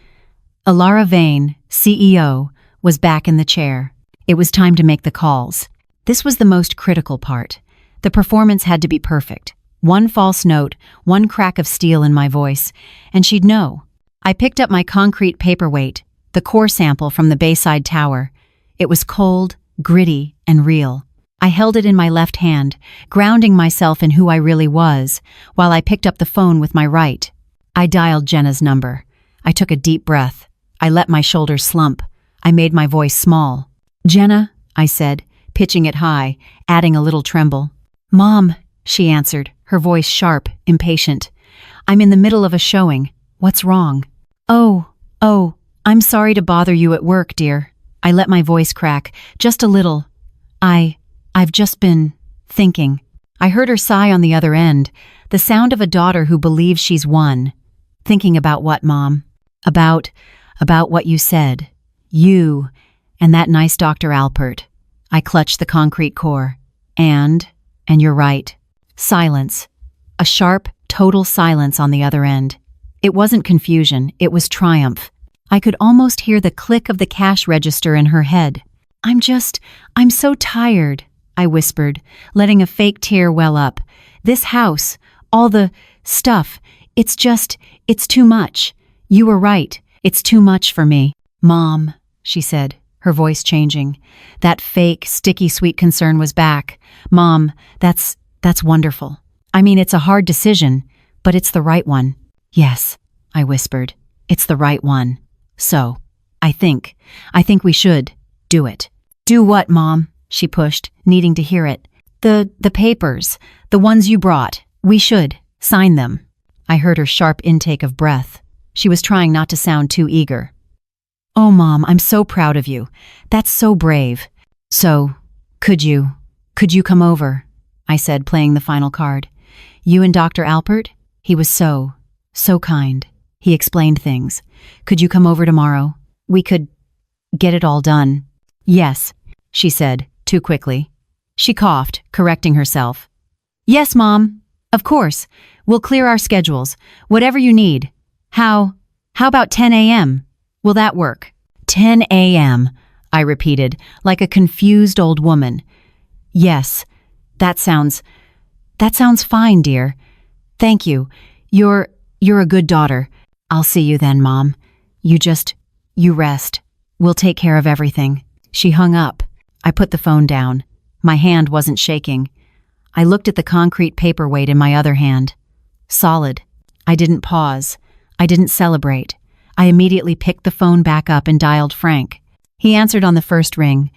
Ilara Vane, CEO, was back in the chair. It was time to make the calls. This was the most critical part. The performance had to be perfect. One false note, one crack of steel in my voice, and she'd know. I picked up my concrete paperweight, the core sample from the Bayside Tower. It was cold, gritty, and real. I held it in my left hand, grounding myself in who I really was, while I picked up the phone with my right. I dialed Jenna's number. I took a deep breath. I let my shoulders slump. I made my voice small. "Jenna," I said, pitching it high, adding a little tremble. "Mom," she answered, her voice sharp, impatient. "I'm in the middle of a showing. What's wrong?" Oh, I'm sorry to bother you at work, dear." I let my voice crack, just a little. I've just been thinking." I heard her sigh on the other end, the sound of a daughter who believes she's won. "Thinking about what, Mom?" About what you said. You and that nice Dr. Alpert." I clutched the concrete core. And you're right. Silence. A sharp, total silence on the other end. It wasn't confusion, it was triumph. I could almost hear the click of the cash register in her head. I'm so tired," I whispered, letting a fake tear well up. "This house, all the stuff, it's too much. You were right, it's too much for me." "Mom," she said, her voice changing. That fake, sticky sweet concern was back. "Mom, that's wonderful. I mean, it's a hard decision, but it's the right one." "Yes," I whispered, "it's the right one. So, I think we should do it." "Do what, Mom?" she pushed, needing to hear it. The papers, the ones you brought. We should sign them." I heard her sharp intake of breath. She was trying not to sound too eager. "Oh, Mom, I'm so proud of you. That's so brave. So, could you come over?" I said, playing the final card. "You and Dr. Alpert? He was so kind. He explained things. Could you come over tomorrow? We could get it all done." "Yes," she said, too quickly. She coughed, correcting herself. "Yes, Mom. Of course. We'll clear our schedules. Whatever you need. How about 10 a.m.? Will that work?" 10 a.m., I repeated, like a confused old woman. "Yes, that sounds fine, dear. Thank you. You're a good daughter. I'll see you then, Mom. You rest. We'll take care of everything." She hung up. I put the phone down. My hand wasn't shaking. I looked at the concrete paperweight in my other hand. Solid. I didn't pause. I didn't celebrate. I immediately picked the phone back up and dialed Frank. He answered on the first ring.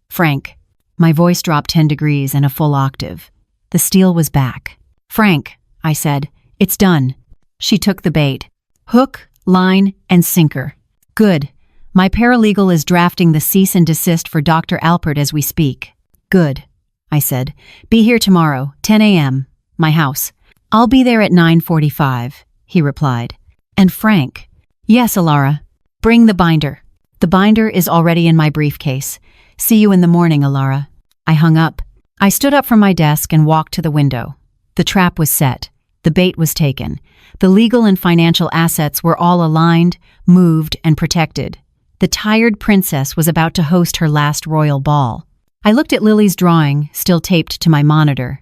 "Frank." My voice dropped 10 degrees and a full octave. The steel was back. "Frank," I said, "it's done." She took the bait. "Hook, line, and sinker." "Good. My paralegal is drafting the cease and desist for Dr. Alpert as we speak." "Good," I said. "Be here tomorrow, 10 a.m., my house." "I'll be there at 9:45, he replied. "And Frank." "Yes, Alara. Bring the binder." "The binder is already in my briefcase. See you in the morning, Alara." I hung up. I stood up from my desk and walked to the window. The trap was set. The bait was taken. The legal and financial assets were all aligned, moved, and protected. The tired princess was about to host her last royal ball. I looked at Lily's drawing, still taped to my monitor.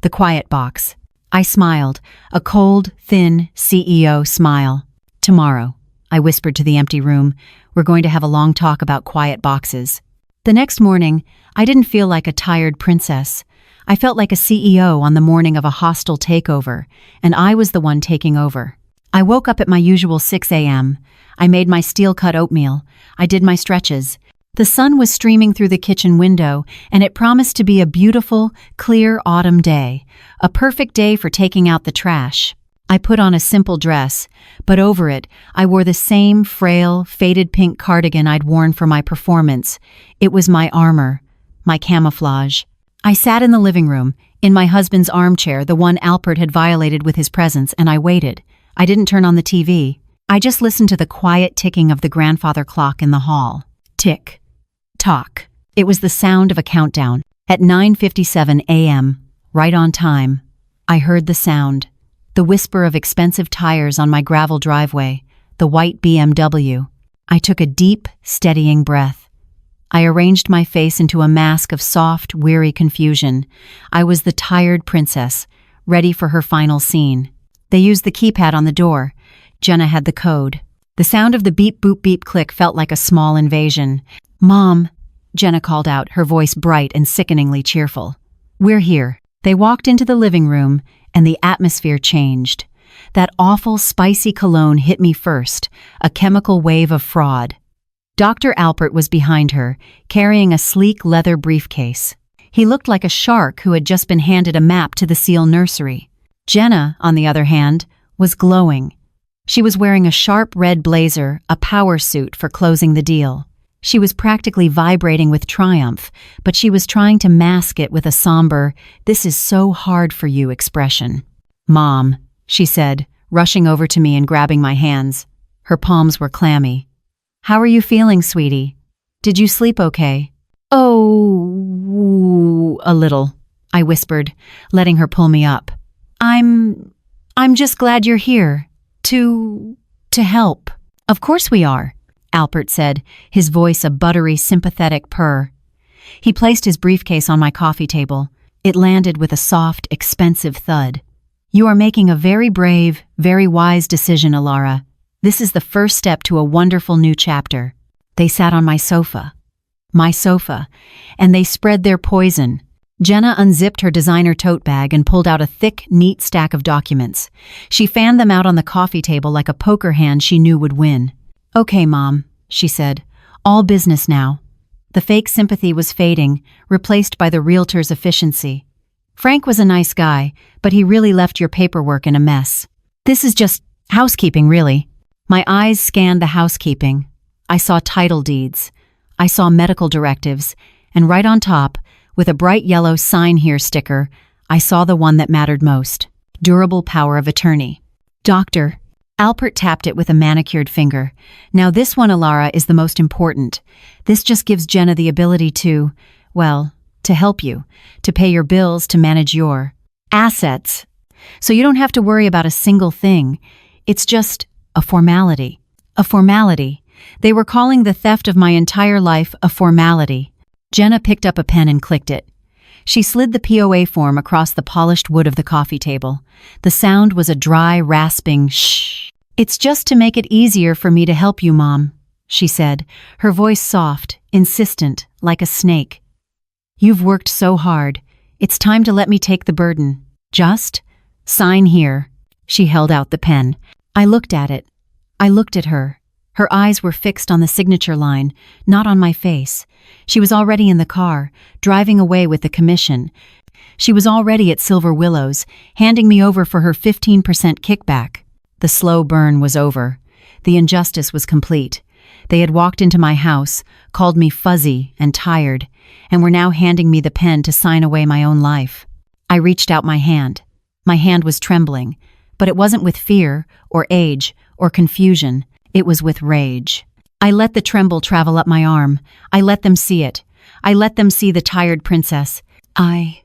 The quiet box. I smiled, a cold, thin CEO smile. "Tomorrow," I whispered to the empty room, "we're going to have a long talk about quiet boxes." The next morning, I didn't feel like a tired princess. I felt like a CEO on the morning of a hostile takeover, and I was the one taking over. I woke up at my usual 6 a.m. I made my steel-cut oatmeal. I did my stretches. The sun was streaming through the kitchen window, and it promised to be a beautiful, clear autumn day, a perfect day for taking out the trash. I put on a simple dress, but over it, I wore the same frail, faded pink cardigan I'd worn for my performance. It was my armor, my camouflage. I sat in the living room, in my husband's armchair, the one Alpert had violated with his presence, and I waited. I didn't turn on the TV. I just listened to the quiet ticking of the grandfather clock in the hall. Tick. Tock. It was the sound of a countdown. At 9:57 a.m., right on time, I heard the sound. The whisper of expensive tires on my gravel driveway, the white BMW. I took a deep, steadying breath. I arranged my face into a mask of soft, weary confusion. I was the tired princess, ready for her final scene. They used the keypad on the door. Jenna had the code. The sound of the beep-boop-beep click felt like a small invasion. "Mom, Jenna called out, her voice bright and sickeningly cheerful. "We're here." They walked into the living room, and the atmosphere changed. That awful spicy cologne hit me first, a chemical wave of fraud. Dr. Alpert was behind her, carrying a sleek leather briefcase. He looked like a shark who had just been handed a map to the seal nursery. Jenna, on the other hand, was glowing. She was wearing a sharp red blazer, a power suit for closing the deal. She was practically vibrating with triumph, but she was trying to mask it with a somber, "This is so hard for you" expression. "Mom," she said, rushing over to me and grabbing my hands. Her palms were clammy. "How are you feeling, sweetie? Did you sleep okay?" "Oh, a little," I whispered, letting her pull me up. I'm just glad you're here. To help." "Of course we are," Alpert said, his voice a buttery, sympathetic purr. He placed his briefcase on my coffee table. It landed with a soft, expensive thud. "You are making a very brave, very wise decision, Alara. This is the first step to a wonderful new chapter." They sat on my sofa, and they spread their poison. Jenna unzipped her designer tote bag and pulled out a thick, neat stack of documents. She fanned them out on the coffee table like a poker hand she knew would win. "Okay, Mom," she said. "All business now." The fake sympathy was fading, replaced by the realtor's efficiency. "Frank was a nice guy, but he really left your paperwork in a mess. This is just housekeeping, really." My eyes scanned the housekeeping. I saw title deeds. I saw medical directives, and right on top, with a bright yellow "Sign Here" sticker, I saw the one that mattered most: durable power of attorney. "Doctor," Alpert tapped it with a manicured finger. "Now this one, Alara, is the most important. This just gives Jenna the ability to help you, to pay your bills, to manage your assets. So you don't have to worry about a single thing. It's just a formality. A formality. They were calling the theft of my entire life a formality." Jenna picked up a pen and clicked it. She slid the POA form across the polished wood of the coffee table. The sound was a dry, rasping shh. "It's just to make it easier for me to help you, Mom," she said, her voice soft, insistent, like a snake. "You've worked so hard. It's time to let me take the burden. Just sign here." She held out the pen. I looked at it. I looked at her. Her eyes were fixed on the signature line, not on my face. She was already in the car, driving away with the commission. She was already at Silver Willows, handing me over for her 15% kickback. The slow burn was over. The injustice was complete. They had walked into my house, called me fuzzy and tired, and were now handing me the pen to sign away my own life. I reached out my hand. My hand was trembling, but it wasn't with fear or age or confusion. It was with rage. I let the tremble travel up my arm. I let them see it. I let them see the tired princess. I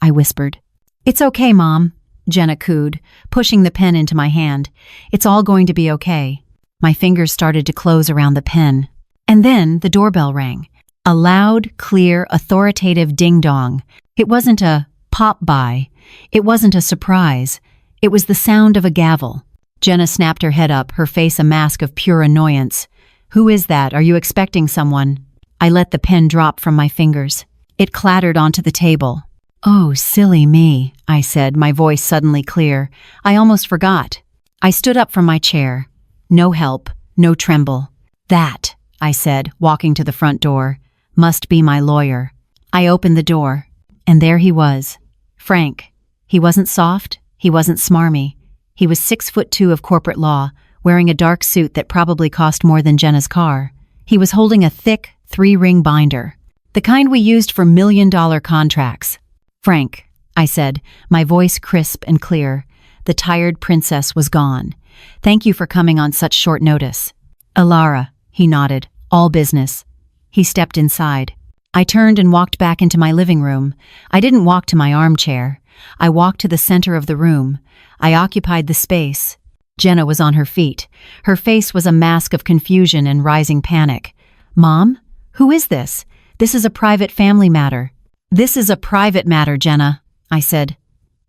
whispered. "It's okay, Mom," Jenna cooed, pushing the pen into my hand. "It's all going to be okay." My fingers started to close around the pen. And then the doorbell rang. A loud, clear, authoritative ding-dong. It wasn't a pop-by. It wasn't a surprise. It was the sound of a gavel. Jenna snapped her head up, her face a mask of pure annoyance. "Who is that? Are you expecting someone?" I let the pen drop from my fingers. It clattered onto the table. "Oh, silly me," I said, my voice suddenly clear. "I almost forgot." I stood up from my chair. No help, no tremble. "That," I said, walking to the front door, "must be my lawyer." I opened the door, and there he was. Frank. He wasn't soft, he wasn't smarmy. He was 6'2" of corporate law, wearing a dark suit that probably cost more than Jenna's car. He was holding a thick, 3-ring binder, the kind we used for $1,000,000 contracts. "Frank," I said, my voice crisp and clear. The tired princess was gone. "Thank you for coming on such short notice." "Alara," he nodded, "all business." He stepped inside. I turned and walked back into my living room. I didn't walk to my armchair. I walked to the center of the room. I occupied the space. Jenna was on her feet. Her face was a mask of confusion and rising panic. "Mom? Who is this? This is a private family matter." "This is a private matter, Jenna," I said.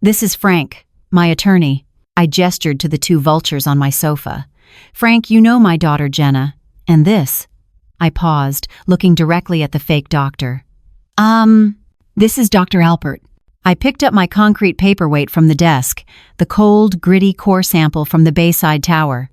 "This is Frank, my attorney." I gestured to the 2 vultures on my sofa. "Frank, you know my daughter Jenna. And this?" I paused, looking directly at the fake doctor. This is Dr. Alpert. I picked up my concrete paperweight from the desk, the cold, gritty core sample from the Bayside Tower.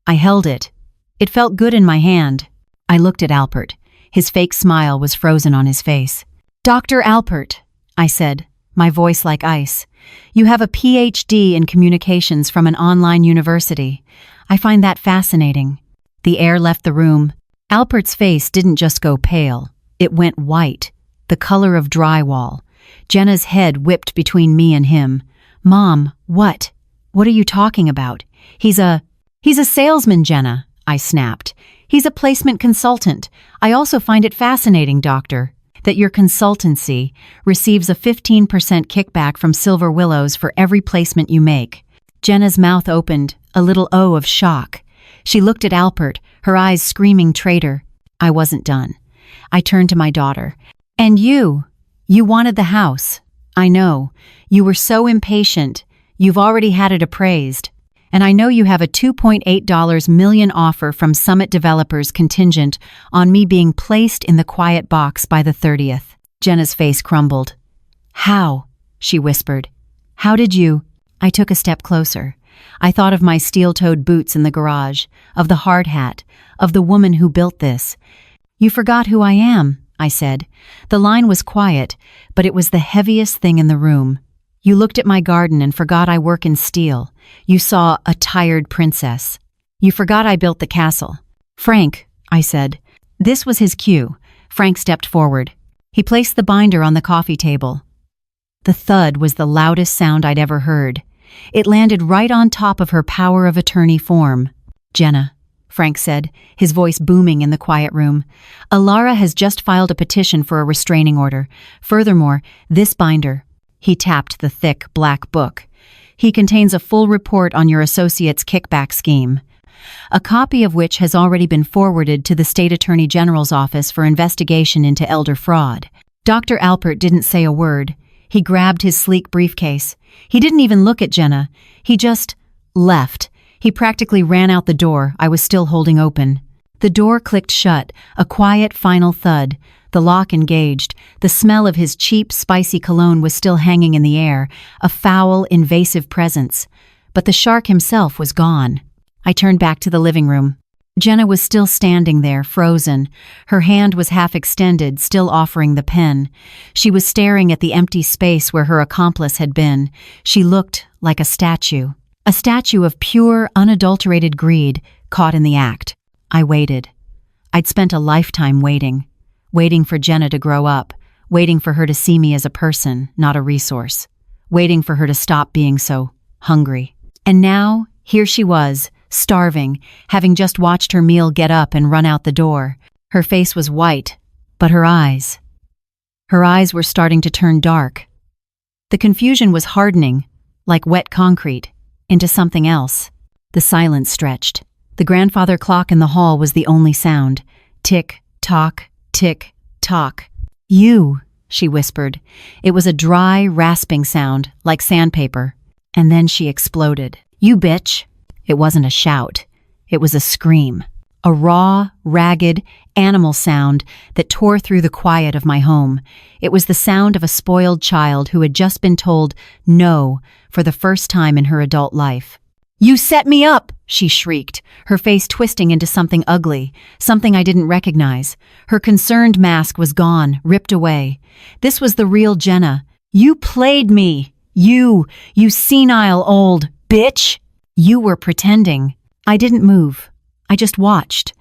I held it. It felt good in my hand. I looked at Alpert. His fake smile was frozen on his face. Dr. Alpert, I said, my voice like ice. You have a PhD in communications from an online university. I find that fascinating. The air left the room. Alpert's face didn't just go pale. It went white, the color of drywall. Jenna's head whipped between me and him. Mom, what? What are you talking about? He's a salesman, Jenna, I snapped. He's a placement consultant. I also find it fascinating, doctor, that your consultancy receives a 15% kickback from Silver Willows for every placement you make. Jenna's mouth opened, a little O of shock. She looked at Alpert, her eyes screaming traitor. I wasn't done. I turned to my daughter. And you wanted the house. I know. You were so impatient. You've already had it appraised. And I know you have a $2.8 million offer from Summit Developers contingent on me being placed in the quiet box by the 30th. Jenna's face crumbled. How? She whispered. How did you? I took a step closer. I thought of my steel-toed boots in the garage, of the hard hat, of the woman who built this. You forgot who I am, I said. The line was quiet, but it was the heaviest thing in the room. You looked at my garden and forgot I work in steel. You saw a tired princess. You forgot I built the castle. Frank, I said. This was his cue. Frank stepped forward. He placed the binder on the coffee table. The thud was the loudest sound I'd ever heard. It landed right on top of her power of attorney form. Jenna, Frank said, his voice booming in the quiet room. Alara has just filed a petition for a restraining order. Furthermore, this binder. He tapped the thick, black book. He contains a full report on your associate's kickback scheme, a copy of which has already been forwarded to the State Attorney General's office for investigation into elder fraud. Dr. Alpert didn't say a word. He grabbed his sleek briefcase. He didn't even look at Jenna. He just left. He practically ran out the door I was still holding open. The door clicked shut, a quiet final thud. The lock engaged. The smell of his cheap, spicy cologne was still hanging in the air, a foul, invasive presence. But the shark himself was gone. I turned back to the living room. Jenna was still standing there, frozen. Her hand was half extended, still offering the pen. She was staring at the empty space where her accomplice had been. She looked like a statue of pure, unadulterated greed, caught in the act. I waited. I'd spent a lifetime waiting for Jenna to grow up, waiting for her to see me as a person, not a resource, waiting for her to stop being so hungry. And now, here she was, starving, having just watched her meal get up and run out the door. Her face was white, but her eyes were starting to turn dark. The confusion was hardening, like wet concrete, into something else. The silence stretched. The grandfather clock in the hall was the only sound. Tick, tock, tick, tock. You, she whispered. It was a dry, rasping sound, like sandpaper. And then she exploded. You bitch. It wasn't a shout. It was a scream. A raw, ragged, animal sound that tore through the quiet of my home. It was the sound of a spoiled child who had just been told no for the first time in her adult life. You set me up, she shrieked, her face twisting into something ugly, something I didn't recognize. Her concerned mask was gone, ripped away. This was the real Jenna. You played me. You senile old bitch. You were pretending. I didn't move. I just watched.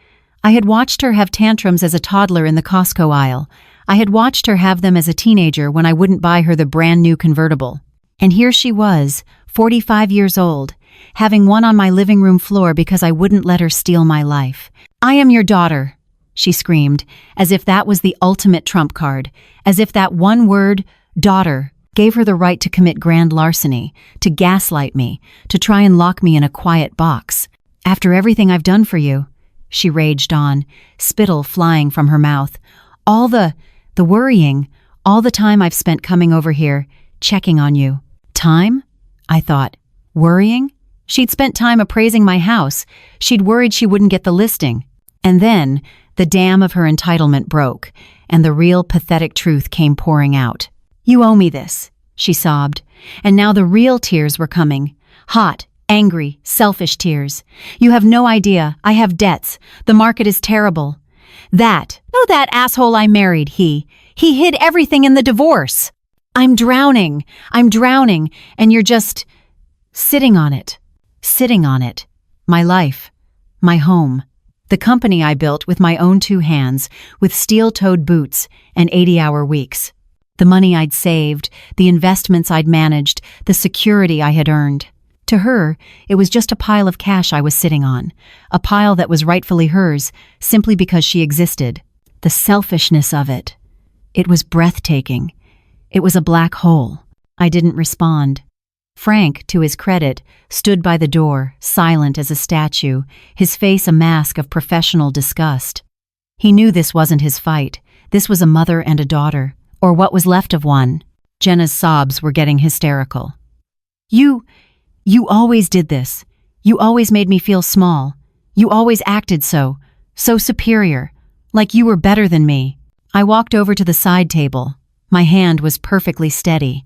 I had watched her have tantrums as a toddler in the Costco aisle. I had watched her have them as a teenager when I wouldn't buy her the brand new convertible. And here she was, 45 years old, having one on my living room floor because I wouldn't let her steal my life. I am your daughter, she screamed, as if that was the ultimate trump card, as if that one word, daughter, gave her the right to commit grand larceny, to gaslight me, to try and lock me in a quiet box. After everything I've done for you, she raged on, spittle flying from her mouth. All the worrying, all the time I've spent coming over here, checking on you. Time? I thought. Worrying? She'd spent time appraising my house. She'd worried she wouldn't get the listing. And then, The dam of her entitlement broke, and the real pathetic truth came pouring out. "You owe me this," she sobbed, and now the real tears were coming. Hot, angry, selfish tears. "You have no idea. I have debts. The market is terrible. That asshole I married, he hid everything in the divorce. I'm drowning, and you're just sitting on it. My life, my home. The company I built with my own 2 hands, with steel-toed boots and 80-hour weeks. The money I'd saved, the investments I'd managed, the security I had earned. To her, it was just a pile of cash I was sitting on, a pile that was rightfully hers, simply because she existed. The selfishness of it. It was breathtaking. It was a black hole. I didn't respond. Frank, to his credit, stood by the door, silent as a statue, his face a mask of professional disgust. He knew this wasn't his fight. This was a mother and a daughter, or what was left of one. Jenna's sobs were getting hysterical. You always did this. You always made me feel small. You always acted so superior, like you were better than me." I walked over to the side table. My hand was perfectly steady.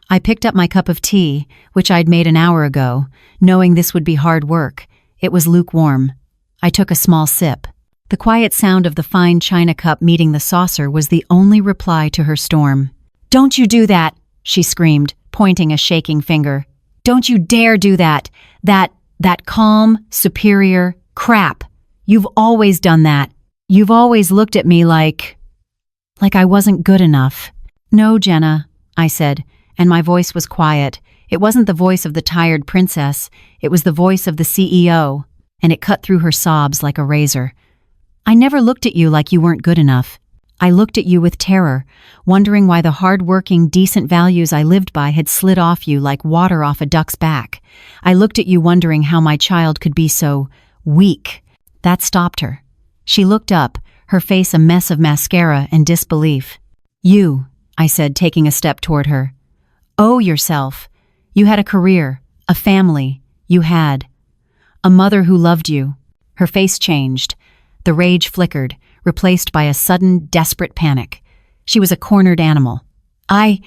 I picked up my cup of tea, which I'd made an hour ago, knowing this would be hard work. It was lukewarm. I took a small sip. The quiet sound of the fine china cup meeting the saucer was the only reply to her storm. "Don't you do that," she screamed, pointing a shaking finger. "Don't you dare do that. That calm, superior crap. You've always done that. You've always looked at me like I wasn't good enough." "No, Jenna," I said, and my voice was quiet. It wasn't the voice of the tired princess. It was the voice of the CEO, and it cut through her sobs like a razor. "I never looked at you like you weren't good enough. I looked at you with terror, wondering why the hard-working, decent values I lived by had slid off you like water off a duck's back. I looked at you wondering how my child could be so weak." That stopped her. She looked up, her face a mess of mascara and disbelief. "You," I said, taking a step toward her, "owe yourself. You had a career, a family. You had a mother who loved you." Her face changed. The rage flickered, replaced by a sudden, desperate panic. She was a cornered animal. I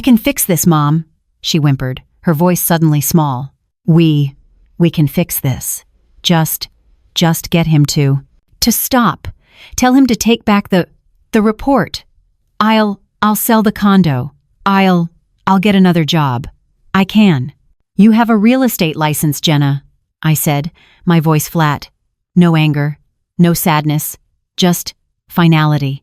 can fix this, Mom," she whimpered, her voice suddenly small. We can fix this. Just get him to stop. Tell him to take back the report. I'll sell the condo. I'll get another job. I can." "You have a real estate license, Jenna," I said, my voice flat. No anger, no sadness, just finality.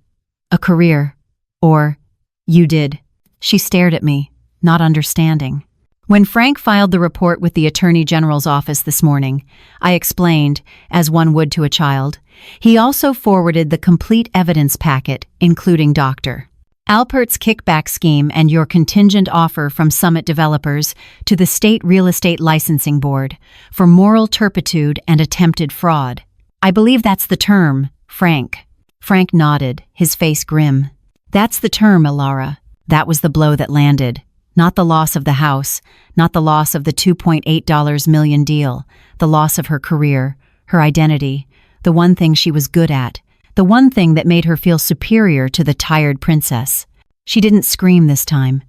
"A career. Or you did." She stared at me, not understanding. When Frank filed the report with the Attorney General's office this morning, I explained, as one would to a child. He also forwarded the complete evidence packet, including Dr. Alpert's kickback scheme and your contingent offer from Summit Developers to the State Real Estate Licensing Board for moral turpitude and attempted fraud. "I believe that's the term, Frank." Frank nodded, his face grim. "That's the term, Ilara. That was the blow that landed. Not the loss of the house, not the loss of the $2.8 million deal, the loss of her career, her identity, the one thing she was good at, the one thing that made her feel superior to the tired princess. She didn't scream this time.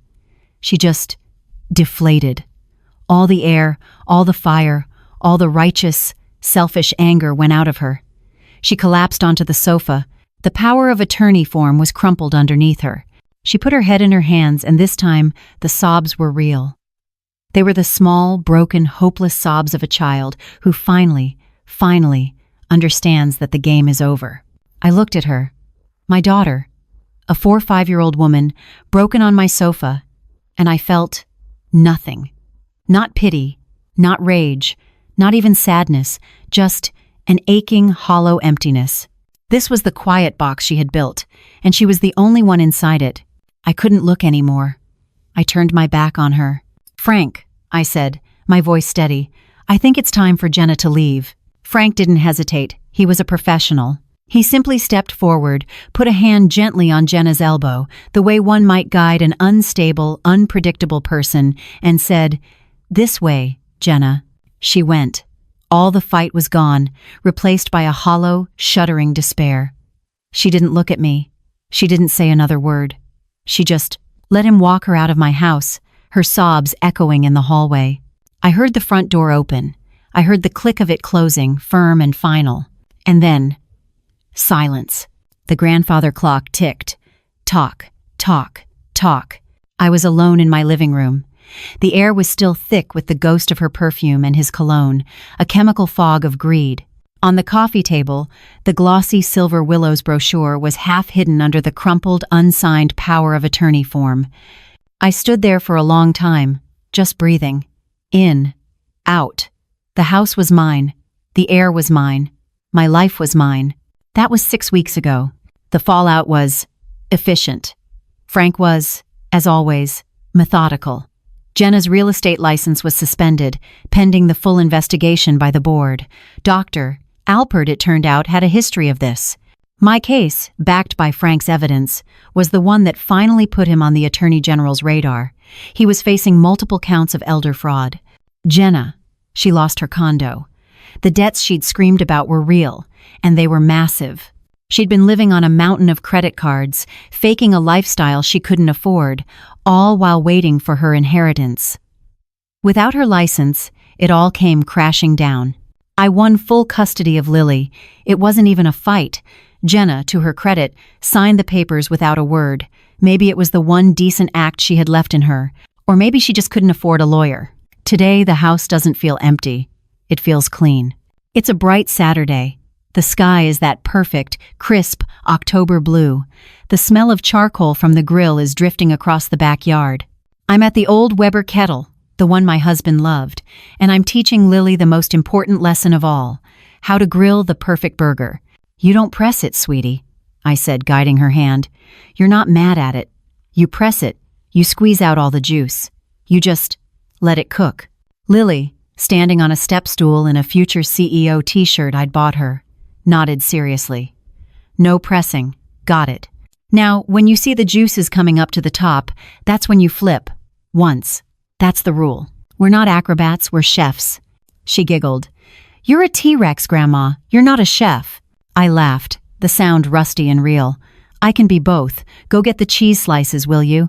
She just deflated. All the air, all the fire, all the righteous, selfish anger went out of her. She collapsed onto the sofa. The power of attorney form was crumpled underneath her. She put her head in her hands, and this time the sobs were real. They were the small, broken, hopeless sobs of a child who finally understands that the game is over. I looked at her. My daughter, a 4-5-year-old woman, broken on my sofa, and I felt nothing. Not pity, not rage, not even sadness, just an aching, hollow emptiness. This was the quiet box she had built, and she was the only one inside it. I couldn't look anymore. I turned my back on her. "Frank," I said, my voice steady, "I think it's time for Jenna to leave." Frank didn't hesitate. He was a professional. He simply stepped forward, put a hand gently on Jenna's elbow, the way one might guide an unstable, unpredictable person, and said, "This way, Jenna." She went. All the fight was gone, replaced by a hollow, shuddering despair. She didn't look at me. She didn't say another word. She just let him walk her out of my house, her sobs echoing in the hallway. I heard the front door open. I heard the click of it closing, firm and final. And then, silence. The grandfather clock ticked. Talk, talk, talk. I was alone in my living room. The air was still thick with the ghost of her perfume and his cologne, a chemical fog of greed. On the coffee table, the glossy Silver Willows brochure was half hidden under the crumpled, unsigned power of attorney form. I stood there for a long time, just breathing. In, out. The house was mine. The air was mine. My life was mine. That was 6 weeks ago. The fallout was efficient. Frank was, as always, methodical. Jenna's real estate license was suspended, pending the full investigation by the board. Dr. Alpert, it turned out, had a history of this. My case, backed by Frank's evidence, was the one that finally put him on the Attorney General's radar. He was facing multiple counts of elder fraud. Jenna, she lost her condo. The debts she'd screamed about were real, and they were massive. She'd been living on a mountain of credit cards, faking a lifestyle she couldn't afford, all while waiting for her inheritance. Without her license, it all came crashing down. I won full custody of Lily. It wasn't even a fight. Jenna, to her credit, signed the papers without a word. Maybe it was the one decent act she had left in her, or maybe she just couldn't afford a lawyer. Today, the house doesn't feel empty. It feels clean. It's a bright Saturday. The sky is that perfect, crisp October blue. The smell of charcoal from the grill is drifting across the backyard. I'm at the old Weber kettle, the one my husband loved, and I'm teaching Lily the most important lesson of all, how to grill the perfect burger. You don't press it, sweetie, I said, guiding her hand. You're not mad at it. You press it. You squeeze out all the juice. You just let it cook. Lily, standing on a step stool in a future CEO t-shirt I'd bought her, nodded seriously. No pressing. Got it. Now, when you see the juices coming up to the top, that's when you flip. Once. That's the rule. We're not acrobats, we're chefs. She giggled. You're a T-Rex, Grandma. You're not a chef. I laughed, the sound rusty and real. I can be both. Go get the cheese slices, will you?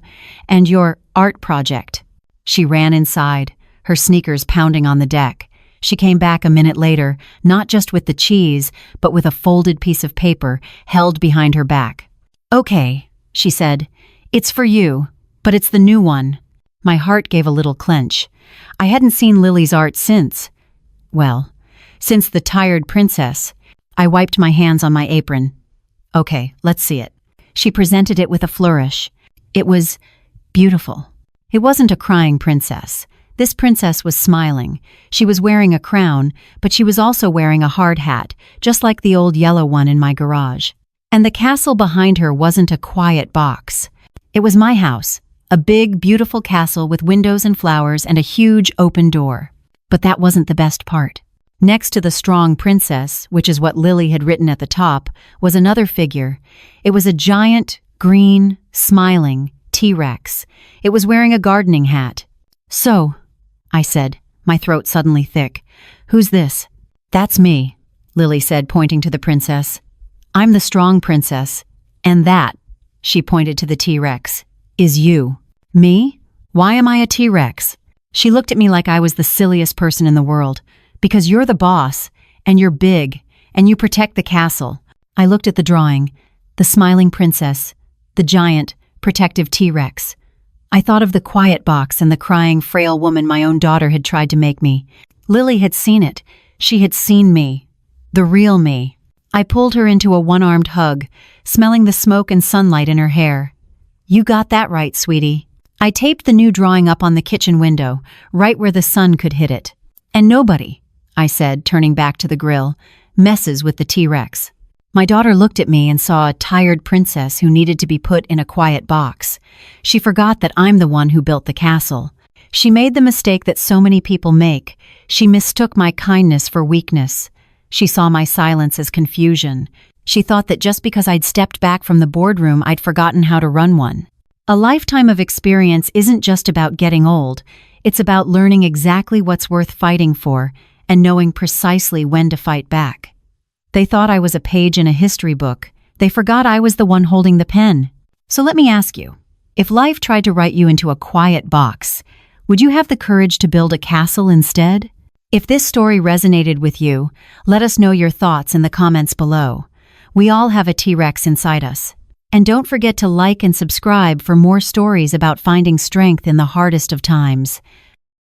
And your art project. She ran inside, her sneakers pounding on the deck. She came back a minute later, not just with the cheese, but with a folded piece of paper held behind her back. Okay, she said. It's for you, but it's the new one. My heart gave a little clench. I hadn't seen Lily's art since The Tired Princess. I wiped my hands on my apron. Okay, let's see it. She presented it with a flourish. It was beautiful. It wasn't a crying princess. This princess was smiling. She was wearing a crown, but she was also wearing a hard hat, just like the old yellow one in my garage. And the castle behind her wasn't a quiet box. It was my house, a big, beautiful castle with windows and flowers and a huge open door. But that wasn't the best part. Next to the strong princess, which is what Lily had written at the top, was another figure. It was a giant, green, smiling T-Rex. It was wearing a gardening hat. So, I said, my throat suddenly thick. Who's this? That's me, Lily said, pointing to the princess. I'm the strong princess. And that, she pointed to the T-Rex, is you. Me? Why am I a T-Rex? She looked at me like I was the silliest person in the world. Because you're the boss, and you're big, and you protect the castle. I looked at the drawing, the smiling princess, the giant, protective T-Rex. I thought of the quiet box and the crying, frail woman my own daughter had tried to make me. Lily had seen it. She had seen me. The real me. I pulled her into a one-armed hug, smelling the smoke and sunlight in her hair. You got that right, sweetie. I taped the new drawing up on the kitchen window, right where the sun could hit it. And nobody, I said, turning back to the grill, messes with the T-Rex. My daughter looked at me and saw a tired princess who needed to be put in a quiet box. She forgot that I'm the one who built the castle. She made the mistake that so many people make. She mistook my kindness for weakness. She saw my silence as confusion. She thought that just because I'd stepped back from the boardroom, I'd forgotten how to run one. A lifetime of experience isn't just about getting old. It's about learning exactly what's worth fighting for and knowing precisely when to fight back. They thought I was a page in a history book. They forgot I was the one holding the pen. So let me ask you, if life tried to write you into a quiet box, would you have the courage to build a castle instead? If this story resonated with you, let us know your thoughts in the comments below. We all have a T-Rex inside us. And don't forget to like and subscribe for more stories about finding strength in the hardest of times.